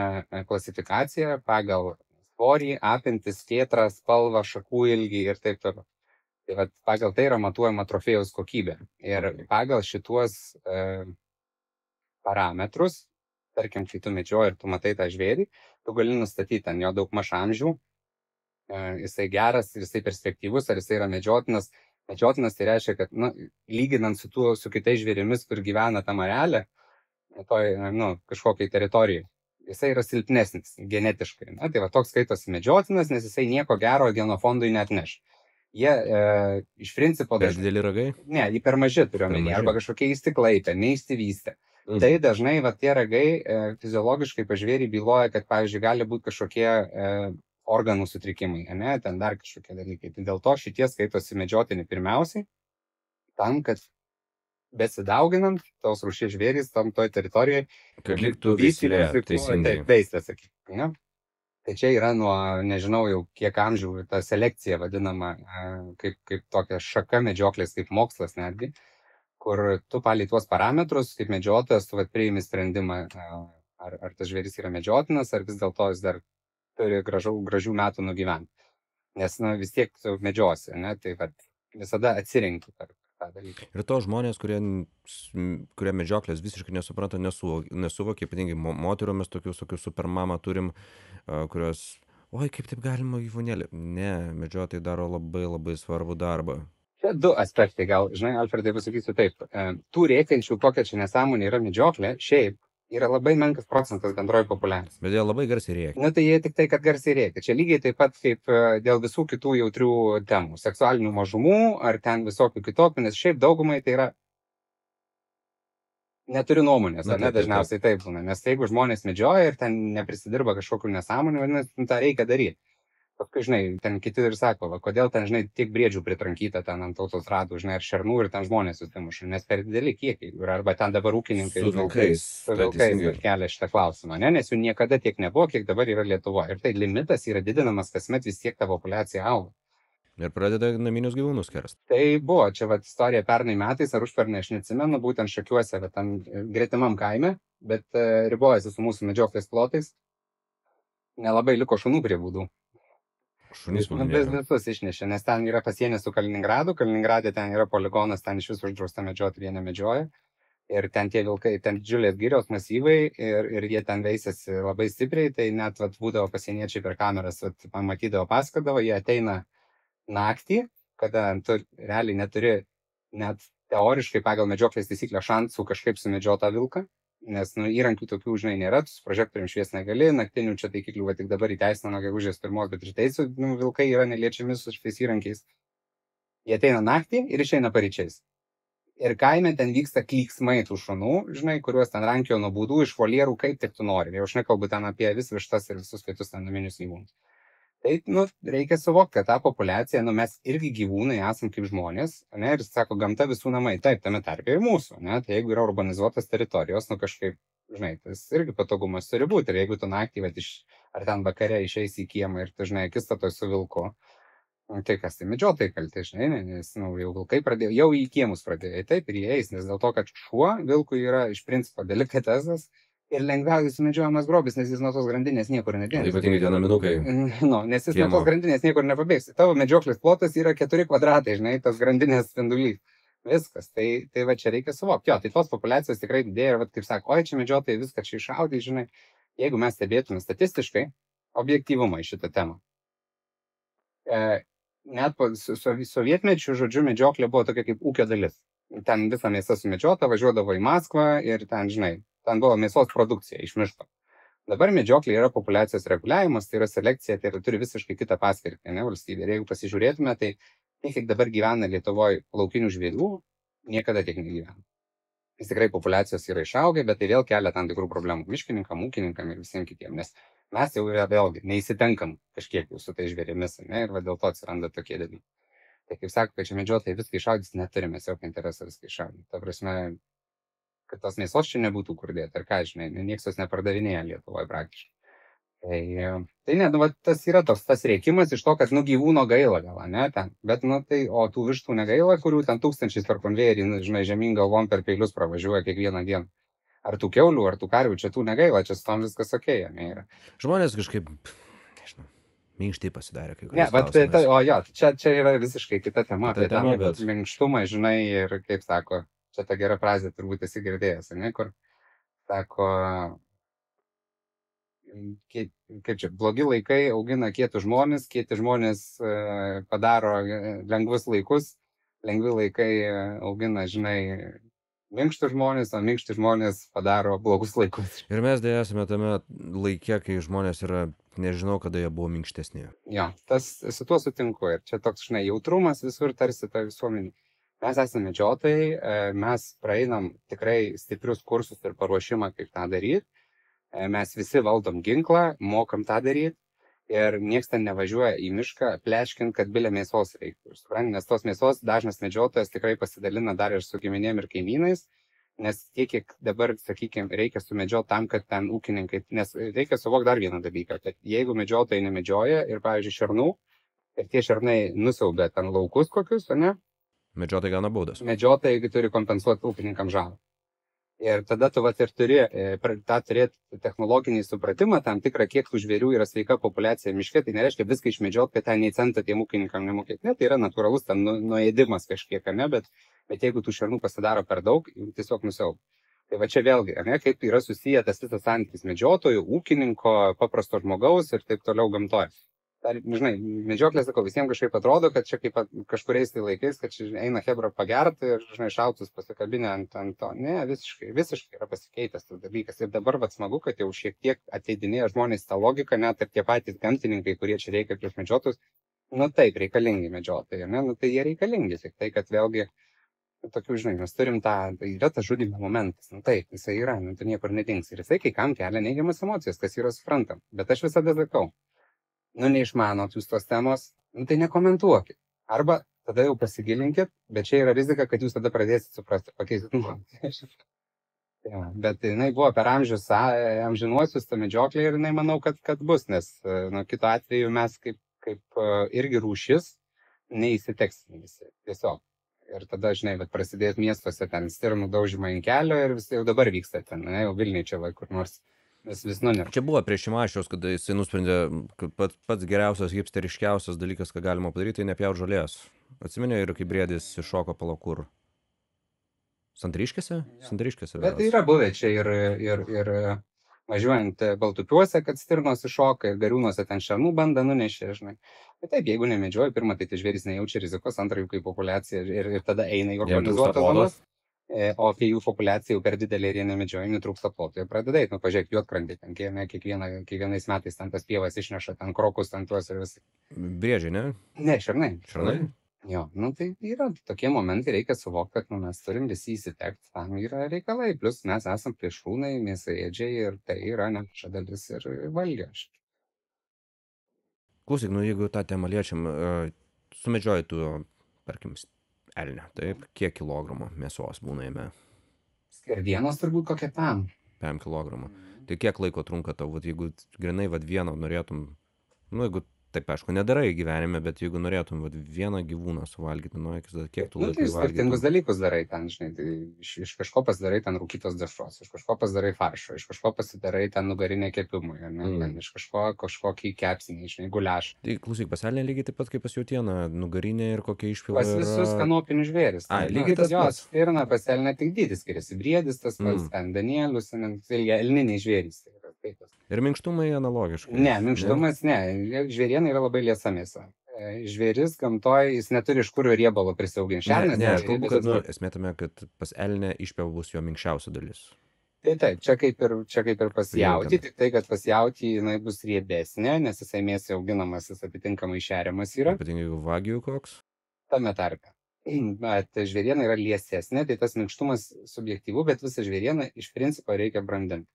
klasifikacija pagal svorį, apimtis, kėtrą, spalvą, šakų ilgį ir taip toliau. Tai vat, pagal tai yra matuojama trofėjaus kokybė. Ir pagal šituos parametrus, tarkim, kai tu medžioji ir tu matai tą žvėrį, tu gali nustatyti ten jo daugmaž amžių, jisai geras, jisai perspektyvus, ar jisai yra medžiotinas. Medžiotinas tai reiškia, kad, nu, lyginant su kitais žvėrimis, kur gyvena ta marelė, toj, nu, kažkokiai teritorijai, jisai yra silpnesnis genetiškai. Na, tai va, toks skaitosi medžiotinas, nes jisai nieko gero genofondui net neš. Jie iš principo... Per dideli ragai? Ne, jį per maži turiu omeny, arba kažkokie įstiklaipę, neįsivystę. Tai dažnai va, tie ragai fiziologiškai pažvėrį byloja, kad, pavyzdžiui, gali būti kažkokie organų sutrikimai, ne, ten dar kažkokie dalykai. Tai dėl to šitie skaitosi medžiotini pirmiausiai, tam, kad besidauginant tos rūšies žvėrys tam toj teritorijoje, kad liktų veislė, sakykime. Tai čia yra nuo, nežinau jau kiek amžių, ta selekcija vadinama kaip tokia šaka medžioklės, kaip mokslas netgi, kur tu palei tuos parametrus, kaip medžiotojas, tu priimi sprendimą, ar tas žvėris yra medžiotinas, ar vis dėlto jis dar turi gražių metų nugyventi. Nes vis tiek tu medžiosi, ne? Tai visada atsirinki tą dalyką. Ir to žmonės, kurie medžioklės visiškai nesupranta, nesuvokia, ypatingai moteromis tokius supermamą turim, kurios, oi, kaip taip galima gyvūnėlį. Ne, medžiotojai daro labai labai svarbų darbą. Čia 2 aspektai, gal, žinai, Alfredai, pasakysiu taip. Tų rėkiančių, kokia čia nesąmonė yra medžioklė, šiaip yra labai menkas procentas bendroji populiacija. Bet jie labai garsiai rėkia. Na, tai jie tik tai, kad garsiai rėkia. Čia lygiai taip pat kaip dėl visų kitų jautrių temų, seksualinių mažumų ar ten visokių kitokių, nes šiaip daugumai tai yra neturi nuomonės, ar ne, dažniausiai taip būna. Nes jeigu žmonės medžioja ir ten neprisidirba kažkokių nesąmonių, vadinasi, tą reikia daryti. Paskui, žinai, ten kiti ir sako, va, kodėl ten, žinai, tiek briedžių pritrankyta ten ant autostradų, žinai, ir šernų, ir ten žmonės susimuša, nes per dideli kiekiai, arba ten dabar ūkininkai su vilkais kelia šitą klausimą, ne? Nes jų niekada tiek nebuvo, kiek dabar yra Lietuvoje. Ir tai limitas yra didinamas kasmet, vis tiek ta populiacija auga. Ir pradeda naminius gyvūnus kersti. Tai buvo, čia va, istorija pernai metais, ar užpernai, aš neatsimenu, būtent Šakiuose, bet tam gretimam kaime, bet ribojasi su mūsų medžioklės plotais. Nelabai liko šunų prie būdų. Šunys visus išnešė, nes ten yra pasienė su Kaliningradu, Kaliningrade ten yra poligonas, ten iš visų uždrausta medžioti ir jie nemedžioja. Ir ten tie vilkai, ten didžiulės girios masyvai ir jie ten veisėsi labai stipriai, tai net būdavo pasieniečiai per kameras, matydavo, pasakodavo, jie ateina naktį, kada tu realiai neturi net teoriškai pagal medžioklės taisyklę šansų kažkaip sumedžioti tą vilką. Nes įrankių tokių, žinai, nėra, tu su prožektorium švies negali, naktinių čia taikiklių tik dabar įteisina nuo gegužės 1, bet rytais vilkai yra neliečiami su šitais įrankiais. Jie ateina naktį ir išeina paryčiais. Ir kaime ten vyksta klyksmai tų šunų, žinai, kuriuos ten rankioja nuo būdų, iš voljerų, kaip tik tu nori. Jau aš nekalbu ten apie vis vištas ir visus kitus ten naminius gyvūnus. Tai, reikia suvokti, kad ta populiacija, mes irgi gyvūnai esam kaip žmonės, ne, ir sako, gamta visų namai, taip, tame tarpe ir mūsų, ne, tai jeigu yra urbanizuotas teritorijos, kažkaip, žinai, tas irgi patogumas turi būti, ir jeigu tu naktį, ar ten vakare išeisi į kiemą ir tu, žinai, akistatoj su vilku, tai kas tai medžiotojai kalti, žinai, nes, jau vilkai pradėjo, jau į kiemus pradėjo, taip, ir jie eis, nes dėl to, kad šuo vilkui yra iš principo delikatesas, ir lengviausiai sumedžiojamas grobis, nes jis nuo tos grandinės niekur nedings. Ypatingai tie naminukai. Nu, nes jis nuo tos grandinės niekur nepabėgs. Tavo medžioklės plotas yra 4 kvadratai, žinai, tas grandinės spindulys. Viskas. Tai va čia reikia suvokti. Jo, tai tos populiacijos tikrai didėja ir, va, kaip sako, oi, čia medžiotojai viską čia iššaudė, žinai. Jeigu mes stebėtume statistiškai objektyvumą į šitą temą. Net po sovietmečių, žodžiu, medžioklė buvo tokia kaip ūkio dalis. Ten visa mėsa sumedžiota, važiuodavo į Maskvą ir ten, žinai, ten buvo mėsos produkcija iš miško. Dabar medžioklė yra populiacijos reguliavimas, tai yra selekcija, tai yra, turi visiškai kitą paskirtį, ne, valstybė. Ir jeigu pasižiūrėtume, tai kiek dabar gyvena Lietuvoje laukinių žvėrių, niekada tiek negyvena. Jis tikrai populiacijos yra išaugę, bet tai vėl kelia tam tikrų problemų miškininkam, ūkininkam ir visiems kitiems, nes mes jau vėlgi neįsitenkam kažkiek jau su tai žvėrimis, ne, ir va dėl to atsiranda tokie dalykai. Tai kaip sako, kad čia medžiotojai viską iššaudys, neturime jokio intereso viską iššaudyti. Ta prasme, kad tos mėsos čia nebūtų kur dėti, ar ką, žinai, nieks jos nepardavinėja Lietuvoje praktiškai. Tai ne, nu, va, tas yra tas reikimas iš to, kad, nu, gyvūno gaila gal, ne, ten, bet, nu, tai, o tų vištų negaila, kurių ten tūkstančiais per konvejerį, nu, žinai, žemyn galvom per peilius pravažiuoja kiekvieną dieną. Ar tų kiaulių, ar tų karvių, čia tų negaila, čia su tom viskas okei, ne, yra. Žmonės kažkaip, nežinau, minkštai pasidarė kai Ne, bet, o jo, čia yra visiškai kita tema, apie tą minkštumą, žinai, ir kaip sako, čia ta gera frazė turbūt esi girdėjęs, ne, kur sako, kaip čia, blogi laikai augina kietus žmonės, kieti žmonės padaro lengvus laikus, lengvi laikai augina, žinai, minkštus žmonės, o minkšti žmonės padaro blogus laikus. Ir mes dėja esame tame laike, kai žmonės yra, nežinau, kada jie buvo minkštesni. Jo, su tuo sutinku. Ir čia toks, žinai, jautrumas visur tarsi ta visuomenė. Mes esame medžiotojai, mes praeinam tikrai stiprius kursus ir paruošimą, kaip tą daryti. Mes visi valdom ginklą, mokam tą daryti ir nieks ten nevažiuoja į mišką pleškint, kad bilė mėsos reiktų. Nes tos mėsos dažnas medžiotojas tikrai pasidalina dar ir su giminėm ir kaimynais, nes tiek, kiek dabar, sakykime, reikia sumedžioti tam, kad ten ūkininkai, nes reikia suvokti dar vieną dalyką, kad jeigu medžiotojai nemedžioja ir, pavyzdžiui, šernų, ir tie šernai nusiaubė ten laukus kokius, o ne? Medžiotojai gauna baudas. Medžiotojai turi kompensuoti ūkininkam žalą. Ir tada tu vat ir turi tą turėti technologinį supratimą, tam tikrą, kiek tų žvėrių yra sveika populiacija miške, tai nereiškia viską išmedžioti, kad ten nei centą tiem ūkininkam nemokėti. Ne, tai yra natūralus ten nuėdimas kažkiek, ne, bet jeigu tų šernų pasidaro per daug, tiesiog nusiaub. Tai va čia vėlgi, ne, kaip yra susiję tas visas santykis medžiotojų, ūkininko, paprasto žmogaus ir taip toliau gamtoje. Žinai, medžioklė, sakau, visiems kažkaip atrodo, kad čia kaip kažkuriais tai laikais, kad čia eina hebra pagerti ir, žinai, šautus pasikabinę ant to. Ne, visiškai yra pasikeitęs tas dalykas. Ir dabar vat smagu, kad jau šiek tiek ateidinėja žmonės tą logiką, net ir tie patys gamtininkai, kurie čia reikia prieš medžiotus. Nu taip, reikalingi medžiotojai, ne, nu tai jie reikalingi. Tik tai, kad vėlgi, tokių, žinai, mes turim tai yra tas žudimo momentas. Nu taip, jisai yra, nu tu niekur nedings. Ir jisai kai kam kelia neigiamas emocijas, kas yra suprantam. Bet aš visada sakau, nu neišmanot jūs tos temos, nu tai nekomentuokit. Arba tada jau pasigilinkit, bet čia yra rizika, kad jūs tada pradėsit suprasti, pakeisit nuomonę. Ja, bet jinai buvo per amžinuosius tą medžioklę ir jinai manau, kad bus, nes nu, kito atveju mes kaip irgi rūšis neįsiteksim visi, tiesiog. Ir tada, žinai, bet prasidės miestuose ten stirnų daužymą ant kelio ir vis jau dabar vyksta ten, ne, jau Vilniuje čia va kur nors. Čia buvo prie Šimašiaus, kada jisai nusprendė, kad pats geriausias, hipsteriškiausias dalykas, ką galima padaryti, tai nepjaut žolės. Atsiminė ir kaip briedis iššoko palakur. Santariškėse? Santariškėse. Bet tai yra buvę čia ir važiuojant Baltupiuose, kad stirnos iššoka ir Gariūnuose ten šernų bandą nunešė, žinai. Bet taip, jeigu nemedžioja, pirmą, tai žvėris nejaučia rizikos, antrą jų kaip populiacija ir tada eina į organizuotas zonas. O kai jų populiacija jau per didelė ir jie nemedžiojami, trūksta plotų, jie pradeda eiti, nu pažiūrėk, Juodkrantė, ten kiekvienais metais ten tas pievas išneša, ten krokus, ten tuos ir visai. Briedžiai, ne? Ne, šernai. Šernai? Jo, nu tai yra tokie momentai, reikia suvokti, kad nu, mes turim visi įsitekti, tam yra reikalai, plus mes esam plėšrūnai, mėsaėdžiai ir tai yra nemaža dalis ir valgio. Klausyk, nu jeigu tą temą liečiam, sumedžioji tu, tarkim, elnę, taip, kiek kilogramų mėsos būna jame? Skerdienos turbūt kokia 5 kilogramų. Tai kiek laiko trunka tau, jeigu grinai vieną norėtum, nu jeigu taip aišku, nedarai gyvenime, bet jeigu norėtum vieną gyvūną suvalgyti, nuo kiek tu Nu, tai laiko skirtingus įvalgytum? dalykus darai ten, žinai, tai iš kažko pasidarai ten rūkytos dešros, iš kažko pasidarai faršo, iš kažko pasidarai ten nugarinę kepimui, ne, ten iš kažkokį kepsinį, žinai, guliašą. Tai klausyk, pas elnią lygiai taip pat kaip pas jautieną, nugarinė ir kokia išpila Pas visus yra... kanopinius žvėris. Ai, lygiai tas Jos pats. stirna pas elnią tik dydis skiriasi. Briedis tas pats, ten Danielius, vėlgi elniniai žvėrys. Tai yra kaip tas. Ir minkštumai analogiškai. Ne, minkštumas ne. Žvėriena yra labai liesa mėsa. Žvėris gamtoje, jis neturi iš kur riebalo prisiauginti. Šernas Ne, aš kalbu, kad nu, esmė tame, kad pas elnę išpjau bus jo minkščiausia dalis. Tai taip, čia kaip ir pas jautį, Jautiena. tik tai, kad pas jautį jinai bus riebesnė, nes jisai mėsai auginamas, jis atitinkamai šeriamas yra. Ypatingai jeigu vagyjų koks. Tame tarpe. Bet žvėriena yra liesesnė, tai tas minkštumas subjektyvu, bet visą žvėrieną iš principo reikia brandinti.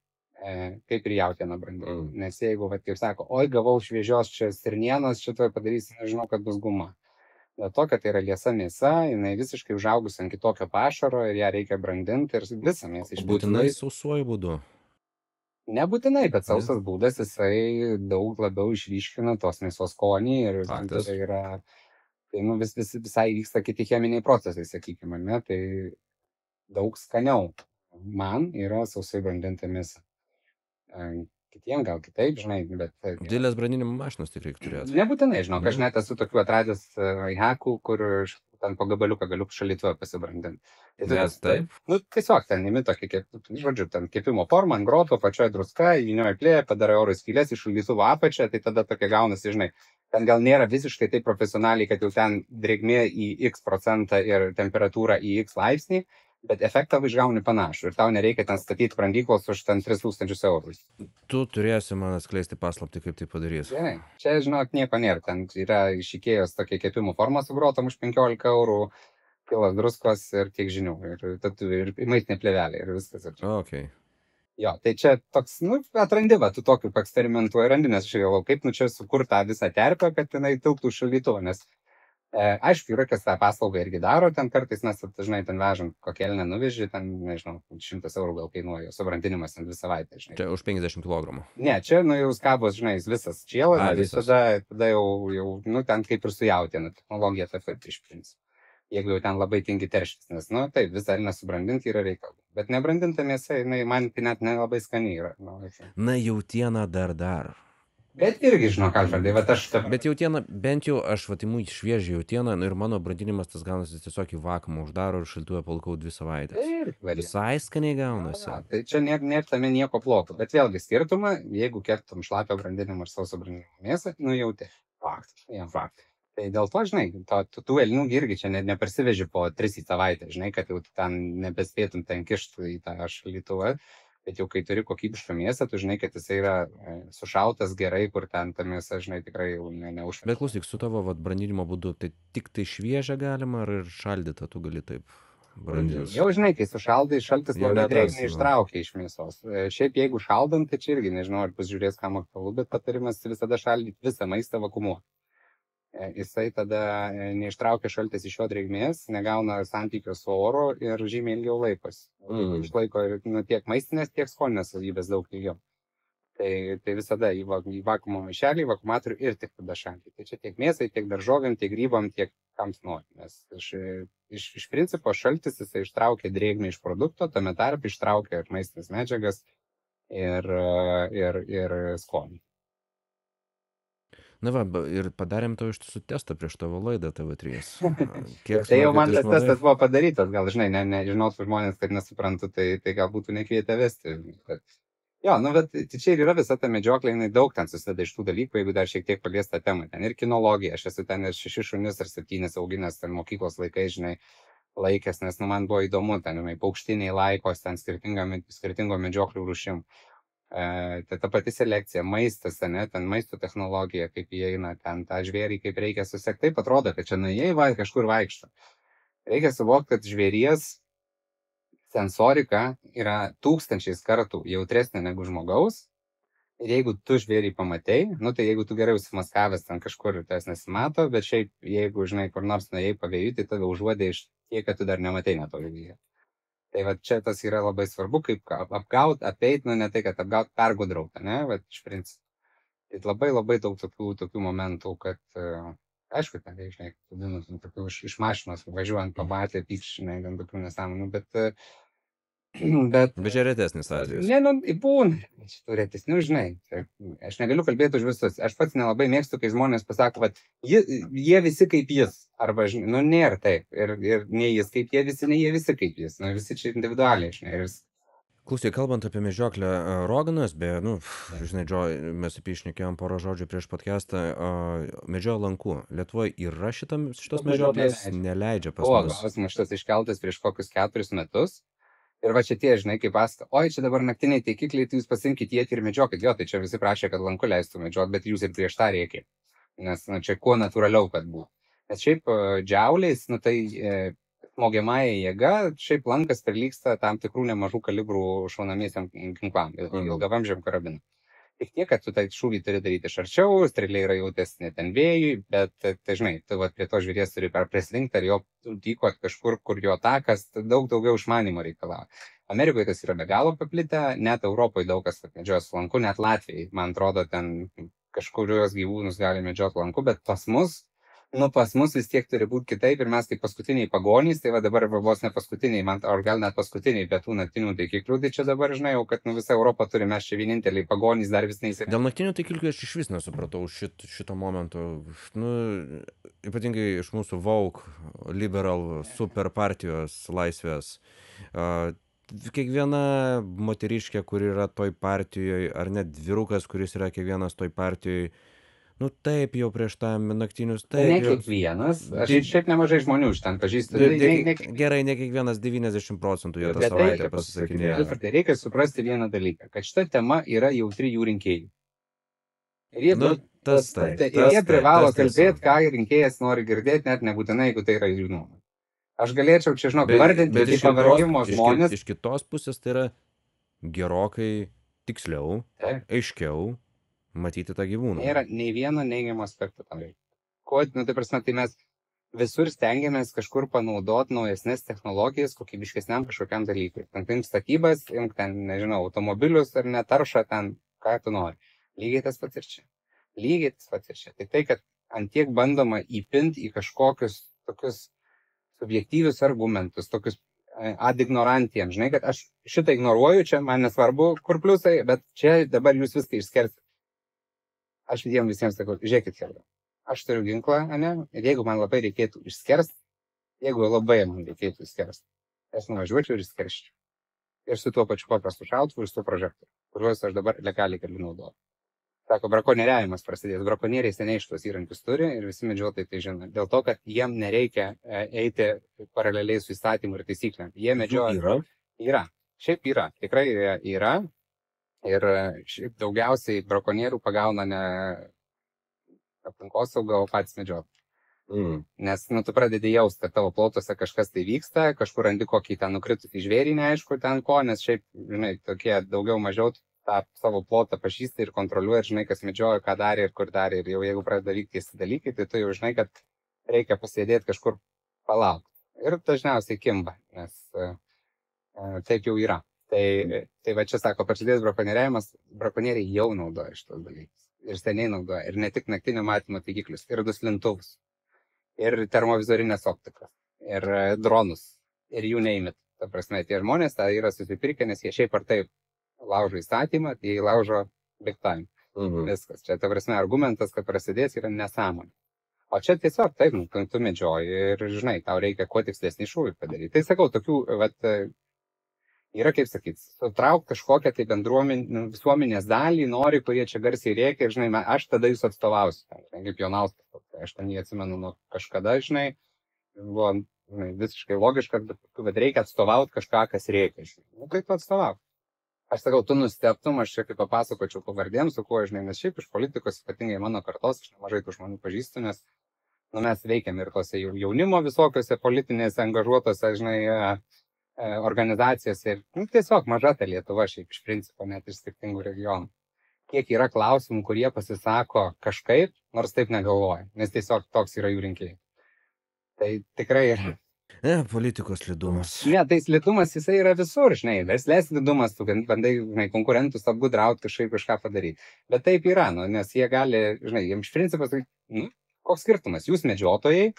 Kaip ir jautieną brandinti. Nes jeigu, kaip sako, oi, gavau šviežios čia stirnienos, šitoj padarysi, nežinau, kad bus guma. Dėl to, kad tai yra liesa mėsa, jinai visiškai užaugus ant kitokio pašaro ir ją reikia brandinti ir visą mėsą iš Būtinai sausuoju būdu. Nebūtinai, bet sausas būdas jisai daug labiau išryškina tos mėsos skonį ir Faktas. tai yra, tai nu, visai vyksta kiti cheminiai procesai, sakykime, ne, tai daug skaniau. Man yra sausai brandinta mėsa. Kitiem gal kitaip, žinai, bet... Didelės brandinimo mašinos tik reikia turėti. Nebūtinai, žinau, aš net esu tokių atradęs hackų, kur ten po gabaliuką galiu šaldytuvą pasibrandinti. Nes taip. Nu, tiesiog ten imi tokį, žodžiu, ten kepimo formą, ant groto, pačioje druska, įvynioji plėją, padarai oro skylės iš šaldytuvo apačią, tai tada tokia gaunasi, žinai, ten gal nėra visiškai taip profesionaliai, kad jau ten drėgmė į X procentą ir temperatūra į X laipsnį, bet efektą išgauni panašų ir tau nereikia ten statyti brandyklos už ten 3000 eurų. Tu turėsi man atskleisti paslaptį, kaip tai padarys. Gerai, čia, žinok, nieko nėra, ten yra iš Ikėjos tokia kepimo forma su grotom už 15 eurų, kilas druskos ir tiek žinių, ir maistinė plėvelė ir viskas. Okay. Jo, tai čia toks, nu, atrandi, va, tu tokiu eksperimentuoji randi, nes aš galvoju, kaip nu čia sukurti tą visą terpę, kad jinai tilptų šaldytuvą, nes aišku, yra, kas tą paslaugą irgi daro, ten kartais mes dažnai ten vežam kokią elnę nuveži, ten, nežinau, 100 eurų gal kainuoja, subrandinimas ten 2 savaitės, žinai. Čia už 50 kg. Ne, čia, nu, jau skabos, žinai, visas čielas, visas. tada jau, nu, ten kaip ir su jautiena, technologija ta pati iš principo. Jeigu jau ten labai tingi terštis, nes, nu, taip, visą elnę subrandinti yra reikalų. Bet nebrandinta mėsa, jinai man net nelabai skaniai yra. Na, jautiena dar. Bet irgi, žinok, Alfredai, va aš... Bet jautiena, bent jau aš imu šviežią jautieną ir mano brandinimas tas gaunasi tiesiog į vakuumą uždaro ir šaldytuvę palikau 2 savaitės. Visai skaniai gaunasi. Tai čia nėra tame nieko blogo, bet vėlgi skirtumą, jeigu keptum šlapio brandinimą ar sauso brandinimą mėsą, nu jauti. Faktas. Tai dėl to, žinai, tų elnių irgi čia nepersiveži po 3 savaitės, žinai, kad jau ten nebespėtum ten kišti į tą šaldytuvą. Bet jau kai turi kokybišką mėsą, tu žinai, kad jisai yra sušautas gerai, kur ten ta mėsa, žinai, tikrai jau neužšaldyta. Bet klausyk, su tavo brandinimo būdu, tai tik tai šviežia galima ar ir šaldytą tu gali taip brandinti? Jau žinai, kai sušaldai, šaltis labai drėgmę ištraukia iš mėsos. Šiaip jeigu šaldant, tai čia irgi nežinau, ar pasižiūrės, kam aktualu, bet patarimas visada šaldyti visą maistą vakuumuoti. Jisai tada neištraukia šaltis iš jo drėgmės, negauna santykio su oru ir žymiai ilgiau laikosi. Išlaiko tiek maistinės, tiek skoninės savybės daug ilgiau. Tai visada į vakuumo maišelį, vakuumatorių ir tik tada šalti. Tai čia tiek mėsai, tiek daržovėm, tiek grybam, tiek kams nori. Nes iš principo šaltis jisai ištraukia drėgmę iš produkto, tame tarp ištraukia ir maistinės medžiagas ir skonį. Na va, ir padarėm tau iš tiesų testą prieš tavo laidą TV3. Tai jau man tas testas buvo padarytas, gal žinai, nežinotų žmonės, kad nesuprantu, tai gal būtų nekvietę vesti. Jo, nu, bet čia ir yra visa ta medžioklė, jinai daug ten susideda iš tų dalykų, jeigu dar šiek tiek palies tą temą. Ten ir kinologija, aš esu ten ir 6 šunis ar 7 auginęs ten mokyklos laikais, žinai, laikęs, nes nu, man buvo įdomu, ten, žinai, paukštiniai laikos, ten skirtingo medžioklių rūšim. Tai ta pati selekcija, maistas, ne, ten maisto technologija, kaip įeina, ten tą žvėrį, kaip reikia susekti. Taip atrodo, kad čia nuėjai kažkur vaikšto. Reikia suvokti, kad žvėries sensorika yra 1000 kartų jautresnė negu žmogaus. Ir jeigu tu žvėrį pamatei, nu tai jeigu tu gerai užsimaskavęs ten kažkur ir tas nesimato, bet šiaip jeigu, žinai, kur nors nuėjai pavėjui, tai tave užuodė iš tiek, kad tu dar nematei netoli vyje. Tai va čia tas yra labai svarbu, kaip apgaut, apeit, nu ne tai, kad apgaut, pergudraut, ne, va iš principo. Tai labai daug tokių momentų, kad, aišku, ten, žinai, tokių iš mašinos važiuojant pamatė, pykš, žinai, ten tokių nesąmonų, bet Bet čia retesnis atvejis. ne, nu, būna šitų retesnių, žinai. Aš negaliu kalbėti už visus. Aš pats nelabai mėgstu, kai žmonės pasako, kad jie visi kaip jis. Arba, žinai, nu, nėra taip. Ir ne jis kaip jie visi, ne jie visi kaip jis. Nu, visi čia individualiai, žinai. Ir Klausyk, kalbant apie medžioklę, Roganas, beje, nu, žinai, Džo, mes apie išnekėjom porą žodžių prieš podcastą, medžiojo lankų. Lietuvoje yra šitos medžioklės, neleidžia pas mus. Klausimas šitas iškeltas prieš kokius 4 metus. Ir va čia tie, žinai, kaip pasako, oi, čia dabar naktiniai taikikliai, tai jūs pasimkit jie ir medžiokit. Jo, tai čia visi prašė, kad lanku leistų medžiot, bet jūs ir prieš tą reikia. Nes, na, čia kuo natūraliau, kad būtų. Nes šiaip džiauliais, nu, tai smogiamąją jėga, šiaip lankas prilygsta tam tikrų nemažų kalibrų šaunamiesiam ginklam, ilgavamžiam karabinam. Tik tiek, kad tu tą šūvį turi daryti iš arčiau, strėlė yra jautesnė ten vėjui, bet, tai žinai, tu va, prie to žvėries turi perslinkti, ar jo tykot kažkur, kur jo takas, daug daugiau išmanimo reikalauja. Amerikoje tas yra be galo paplitę, net Europoje daug kas medžioja su lanku, net Latvijai, man atrodo, ten kažkurios gyvūnus gali medžioti lanku, bet pas mus vis tiek turi būti kitaip ir mes kaip paskutiniai pagonys, tai va dabar vos ne paskutiniai, ar gal net paskutiniai pietų naktinių taikiklių, tai čia dabar žinai jau, kad visą Europą turime, mes čia vieninteliai pagonys dar vis neįsivėlė. Dėl naktinių taikiklių aš iš vis nesupratau šito momento. Nu, ypatingai iš mūsų Vogue, liberal, super partijos laisvės. Kiekviena moteriškė, kur yra toj partijoje, ar net vyrukas, kuris yra kiekvienas toj partijoje, nu taip jau prieš tą naktinius, taip. Ne kiekvienas, aš šiaip nemažai žmonių iš ten pažįstu. Gerai, ne kiekvienas 90% jie tą savaitę pasisakinėja. Tai reikia suprasti vieną dalyką, kad šita tema yra jautri jų rinkėjų. Ir jie privalo kalbėti, ką rinkėjas nori girdėti, net nebūtinai, jeigu tai yra jų nuomonė. Aš galėčiau čia, žinok, vardinti iš pavargimo žmonės. Iš kitos pusės tai yra gerokai tiksliau, aiškiau matyti tą gyvūną. Nėra nei vieno neigiamo aspekto tam reikia. Ko, nu, tai prasme, tai mes visur stengiamės kažkur panaudoti naujesnės technologijas kokybiškesniam kažkokiam dalykui. Ten statybas, ten, nežinau, automobilius ar netaršą ten, ką tu nori. Lygiai tas pats ir čia. Tai tai, kad antiek bandoma įpinti į kažkokius tokius subjektyvius argumentus, tokius ad ignorantiem. Žinai, kad aš šitą ignoruoju, čia man nesvarbu, kur pliusai, bet čia dabar jūs viską išskersit. Aš jiems visiems sakau, žiūrėkit, Helga, aš turiu ginklą, ane, ir jeigu man labai reikėtų išskerst, aš nuvažiuočiau ir išskerščiau. Ir su tuo pačiu paprastu šautuvu ir su tuo prožektoriu, kuriuos aš dabar legaliai galiu naudoti. Sako, brakonieriavimas prasidės. Brakonieriai seniai šitos įrankius turi ir visi medžiotojai tai žino. Dėl to, kad jiem nereikia eiti paraleliai su įstatymu ir taisyklėm. Jie medžioja. Yra. Šiaip yra. Tikrai yra. Ir šiaip daugiausiai brakonierių pagauna ne aplinkosauga, o patys medžiotojai. Nes, nu, tu pradedi jausti, kad tavo plotuose kažkas tai vyksta, kažkur randi kokį ten nukritusį žvėrį, neaišku ten ko, nes šiaip, žinai, tokie daugiau mažiau tą savo plotą pažįsti ir kontroliuoja, ir žinai, kas medžiojo, ką darė ir kur darė. Ir jau jeigu pradeda vykti keisti dalykai, tai tu jau žinai, kad reikia pasėdėti kažkur palaukti. Ir dažniausiai kimba, nes taip jau yra. Tai va čia sako, prasidės brakonieriavimas, brakonieriai jau naudoja šitos dalykus. Ir seniai naudoja. Ir ne tik naktinio matymo taikiklius, ir duslintuvus, ir termovizorinės optikas, ir dronus, ir jų neimit. Ta prasme, tie žmonės tą yra susipirkę, nes jie šiaip ar taip laužo įstatymą, tai jie laužo big time. Viskas. Čia, ta prasme, argumentas, kad prasidės, yra nesąmonė. O čia tiesiog taip, tu medžioji ir, žinai, tau reikia kuo tikslesnį šūvį padaryti. Tai sakau, tokių, vat, yra, kaip sakyt, sutraukti kažkokią tai visuomenės dalį, nori, kurie čia garsiai rėkia ir, žinai, aš tada jūs atstovausiu. Kaip Jonauskas, aš ten jį atsimenu nuo kažkada, žinai, buvo visiškai logiška, bet reikia atstovauti kažką, kas rėkia. Nu, kaip tu atstovauk? Aš sakau, tu nustebtum, aš čia kaip papasakočiau pavardėm, su kuo, žinai, nes šiaip iš politikos, ypatingai mano kartos, aš nemažai tų žmonių pažįstu, nes mes veikiam ir tose jaunimo visokiose politinėse angažuotose, žinai, organizacijose ir tiesiog maža ta Lietuva šiaip iš principo, net iš skirtingų regionų. Kiek yra klausimų, kurie pasisako kažkaip, nors taip negalvoja, nes tiesiog toks yra jų rinkėjai. Tai tikrai yra. Politikos slidumas. Ne, tai slidumas jisai yra visur, žinai, verslės slidumas, tu bandai, žinai, konkurentus apgudrauti, kažką padaryti. Bet taip yra, nu, nes jie gali, žinai, jiems iš principo, nu, koks skirtumas, jūs medžiotojai,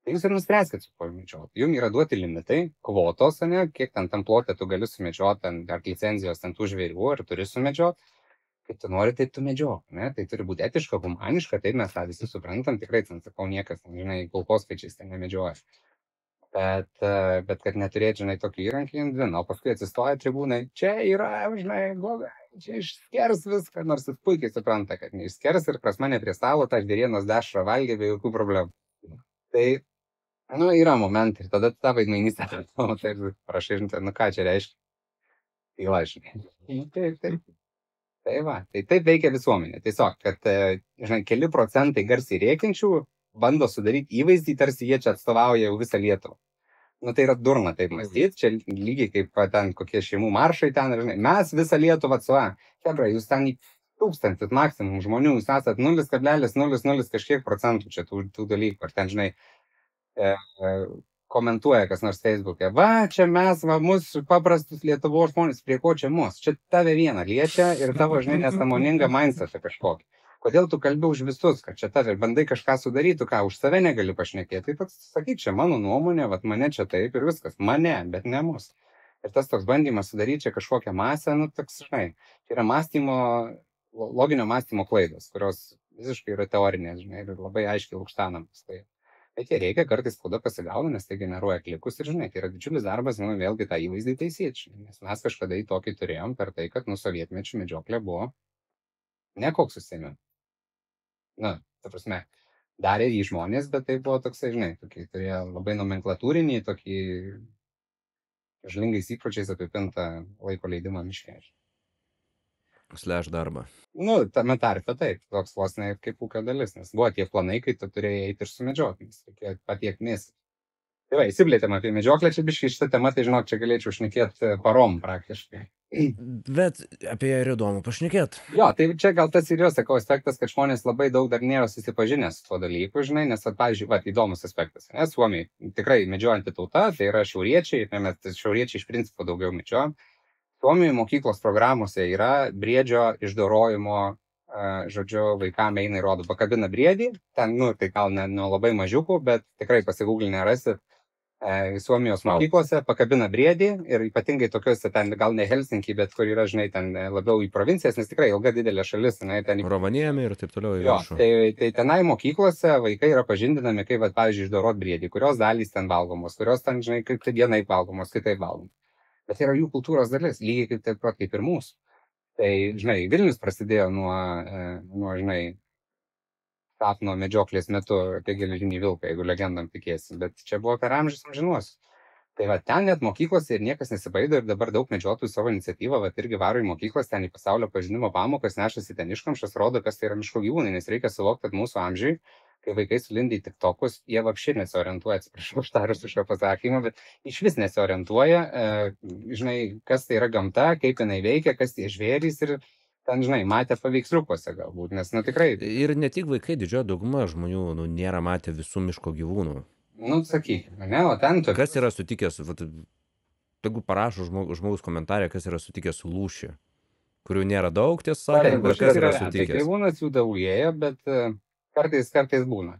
tai jūs ir nuspręskit su kuo medžioti. Jums yra duoti limitai, kvotos, ne, kiek ten tam plote tu gali sumedžioti, ar licenzijos ant tų žvėrių, ar turi sumedžioti. Kaip tu nori, taip tu medžiok, ne? Tai turi būti etiška, humaniška, taip mes tą visi suprantam, tikrai, ten sakau, niekas, žinai, kulkosvaidžiais ten nemedžioja. Bet kad neturėti, žinai, tokį įrankį, o paskui atsistoja tribūnai, čia yra, žinai, blogai, čia išskers viską, nors jis puikiai supranta, kad neišskers ir pas mane prie stalo tą žvėrienos dešrą valgė be jokių problemų. Tai, nu, yra momentai ir tada tą vaidmainystę, tai prašai, žinai, nu ką čia reiškia? Tyla, žinai. Tai va, tai taip veikia visuomenė. Tiesiog, kad, žinai, keli procentai garsiai rėkiančių bando sudaryti įvaizdį, tarsi jie čia atstovauja jau visą Lietuvą. Nu, tai yra durna taip mąstyti, čia lygiai kaip ten kokie šeimų maršai ten, žinai, mes visą Lietuvą atstovavome. Hebra, jūs ten 1000 maksimum žmonių, jūs esat 0,00 kažkiek procentų čia tų dalykų, ar ten, žinai, komentuoja kas nors Facebook'e. Va, čia mes, va, mūsų paprastus Lietuvos žmonės, prie ko čia mus? Čia tave vieną liečia ir tavo, žinai, nesąmoningą mindsetą kažkokį. Kodėl tu kalbi už visus, kad čia tave bandai kažką sudaryti, ką už save negali pašnekėti. Tai pats sakyk, čia mano nuomonė, va, mane čia taip ir viskas. Mane, bet ne mus. Ir tas toks bandymas sudaryti čia kažkokią masę, nu, toks, žinai, tai yra loginio mąstymo klaidos, kurios visiškai yra teorinės, žinai, ir labai aiškiai lukštanamos. Bet jie reikia, kartais spauda pasigauna, nes tai generuoja klikus ir, žinai, tai yra didžiulis darbas, nu, vėlgi tą įvaizdį taisyti, nes mes kažkada į tokį turėjom per tai, kad, nu, sovietmečių medžioklė buvo ne koks užsiėmimas. Na, ta prasme, darė jį žmonės, bet tai buvo toksai, žinai, tokį turėjo labai nomenklatūrinį, tokį žalingais įpročiais apipintą laiko leidimą miške. Slash darbą. Nu, tame tarpe taip, toks vos ne kaip ūkio dalis, nes buvo tie planai, kai tu turėjai eiti ir sumedžioti, nes reikėjo patiek mėsį. Tai va, įsiblėtėm apie medžioklę, čia biškai šitą temą, tai žinok, čia galėčiau šnekėti parom praktiškai. Bet apie ją ir įdomu pašnekėti. Jo, tai čia gal tas ir yra, sakau, aspektas, kad žmonės labai daug dar nėra susipažinę su tuo dalyku, žinai, nes, pavyzdžiui, va, įdomus aspektas. Suomiai tikrai medžiojanti tauta, tai yra šiauriečiai, mes šiauriečiai iš principo daugiau medžiojam. Suomijoje mokyklos programuose yra briedžio išdorojimo, žodžiu, vaikam eina ir rodo, pakabina briedį, ten, nu, tai gal ne nuo labai mažiukų, bet tikrai pasigūglinę rasit, Suomijos mokyklose pakabina briedį ir ypatingai tokiuose ten, gal ne Helsinki, bet kur yra, žinai, ten labiau į provincijas, nes tikrai ilga didelė šalis, žinai, ten Rovaniemi ir taip toliau. Jo, tai tenai mokyklose vaikai yra pažindinami, kaip, pavyzdžiui, išdorot briedį, kurios dalys ten valgomos, kurios ten, žinai, kaip tai vienaip valgomos, kitaip valgomos. Bet yra jų kultūros dalis, lygiai kaip taip pat kaip ir mūsų. Tai, žinai, Vilnius prasidėjo nuo žinai, sapno medžioklės metu apie geležinį vilką, jeigu legendam tikėsi, bet čia buvo per amžius amžinuosius. Tai va, ten net mokyklose ir niekas nesibaido ir dabar daug medžiotojų savo iniciatyvą, va, irgi varo į mokyklas, ten į pasaulio pažinimo pamokas, nešasi ten iškamšas, rodo, kas tai yra miško gyvūnai, nes reikia suvokti, kad mūsų amžiui, kai vaikai sulindė į tiktokus, jie vapščiai nesiorientuoja, atsiprašau, aš tariu su šio pasakymu, bet iš vis nesiorientuoja, žinai, kas tai yra gamta, kaip jinai veikia, kas tie žvėrys ir ten, žinai, matė paveiksliukuose galbūt, nes, nu, tikrai. Ir ne tik vaikai, didžioji dauguma žmonių, nu, nėra matę visų miško gyvūnų. Nu, sakykime, ne, o ten tu. Kas yra sutikęs, jeigu parašo žmogus komentarė, kas yra sutikęs su lūšį, kurių nėra daug, tiesą sakant, bet kas yra sutikęs. Tai gyvūnas jų daugėja, bet kartais būna,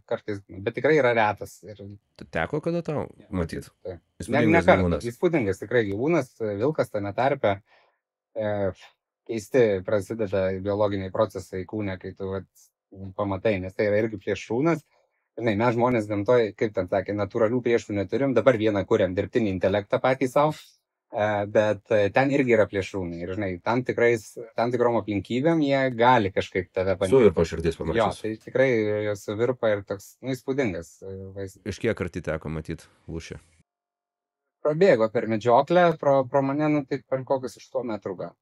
bet tikrai yra retas. Ir... Teko kada tau matyti? Ne kartą, įspūdingas tikrai gyvūnas, vilkas tame tarpe, keisti prasideda biologiniai procesai kūne, kai tu pamatai, nes tai yra irgi plėšrūnas. Žinai, mes žmonės gamtoje, kaip ten sakė, natūralių priešų neturim, dabar vieną kuriam dirbtinį intelektą patys savo, bet ten irgi yra plėšrūnai. Ir, žinai, tam tikrom aplinkybėm jie gali kažkaip tave pamatyti. Suvirpa širdis pamatyti. Jo, tai tikrai jos suvirpa ir toks, nu, įspūdingas vaizdas. Iš kiek kartį teko matyti lūšį? Prabėgo per medžioklę, pro mane, nu, tai per kokius 8 metrų gal.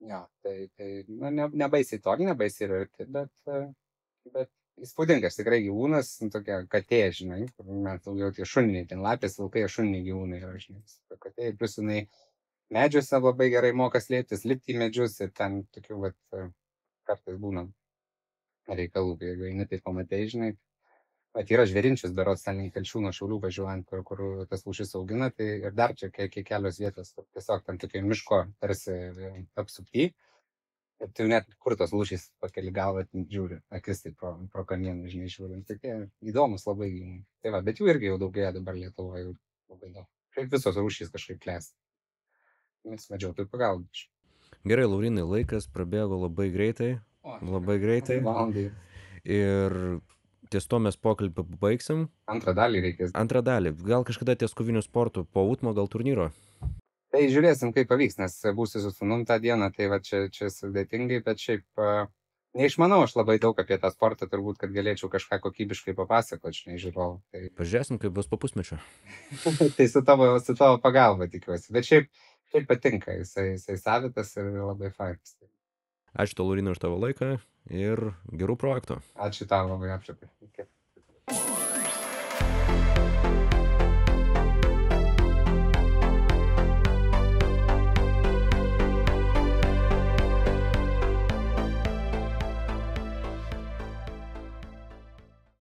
Jo, tai nu, nebaisiai toli, nebaisiai arti, bet įspūdingas tikrai gyvūnas, tokia katė, žinai, kur mes daugiau tie šuniniai, ten lapės, vilkai, šuniniai gyvūnai yra, žinai, katė, plus jinai medžiuose labai gerai moka slėptis, lipti į medžius ir ten tokių, vat, kartais būna reikalų, jeigu eini tai pamatai, žinai, Vat yra Žvėrinčius, berods ten link Telšių nuo Šiaulių važiuojant, kur tas lūšis augina, tai ir dar čia kelios vietos, tiesiog tam tokio miško tarsi apsupty. Ir tu net kur tos lūšys pakeli galvą, žiūri, akis tai pro kamieną, žinai, žiūrint. Tokie įdomus labai gyvūnai. Tai va, bet jų irgi jau daugėja dabar Lietuvoje, jau labai daug. Šiaip visos rūšys kažkaip klesti. Mes medžiotojų pagalba. Gerai, Laurinai, laikas prabėgo labai greitai. Labai greitai. Valandai. Ir ties to mes pokalbį baigsim. Antrą dalį reikės. Antrą dalį. Gal kažkada ties kovinių sportų po UTMO gal turnyro? Tai žiūrėsim, kaip pavyks, nes būsiu su sūnum tą dieną, tai va čia sudėtingai, bet šiaip neišmanau aš labai daug apie tą sportą, turbūt, kad galėčiau kažką kokybiškai papasakoti, žinai, žiūrovų. Tai... Pažiūrėsim, kaip bus po pusmečio. Tai su tavo pagalba tikiuosi, bet šiaip patinka, jisai savitas ir labai fainas. Ačiū tau, Laurinai, už tavo laiką ir gerų projektų. Ačiū tau labai, apčiuopiu.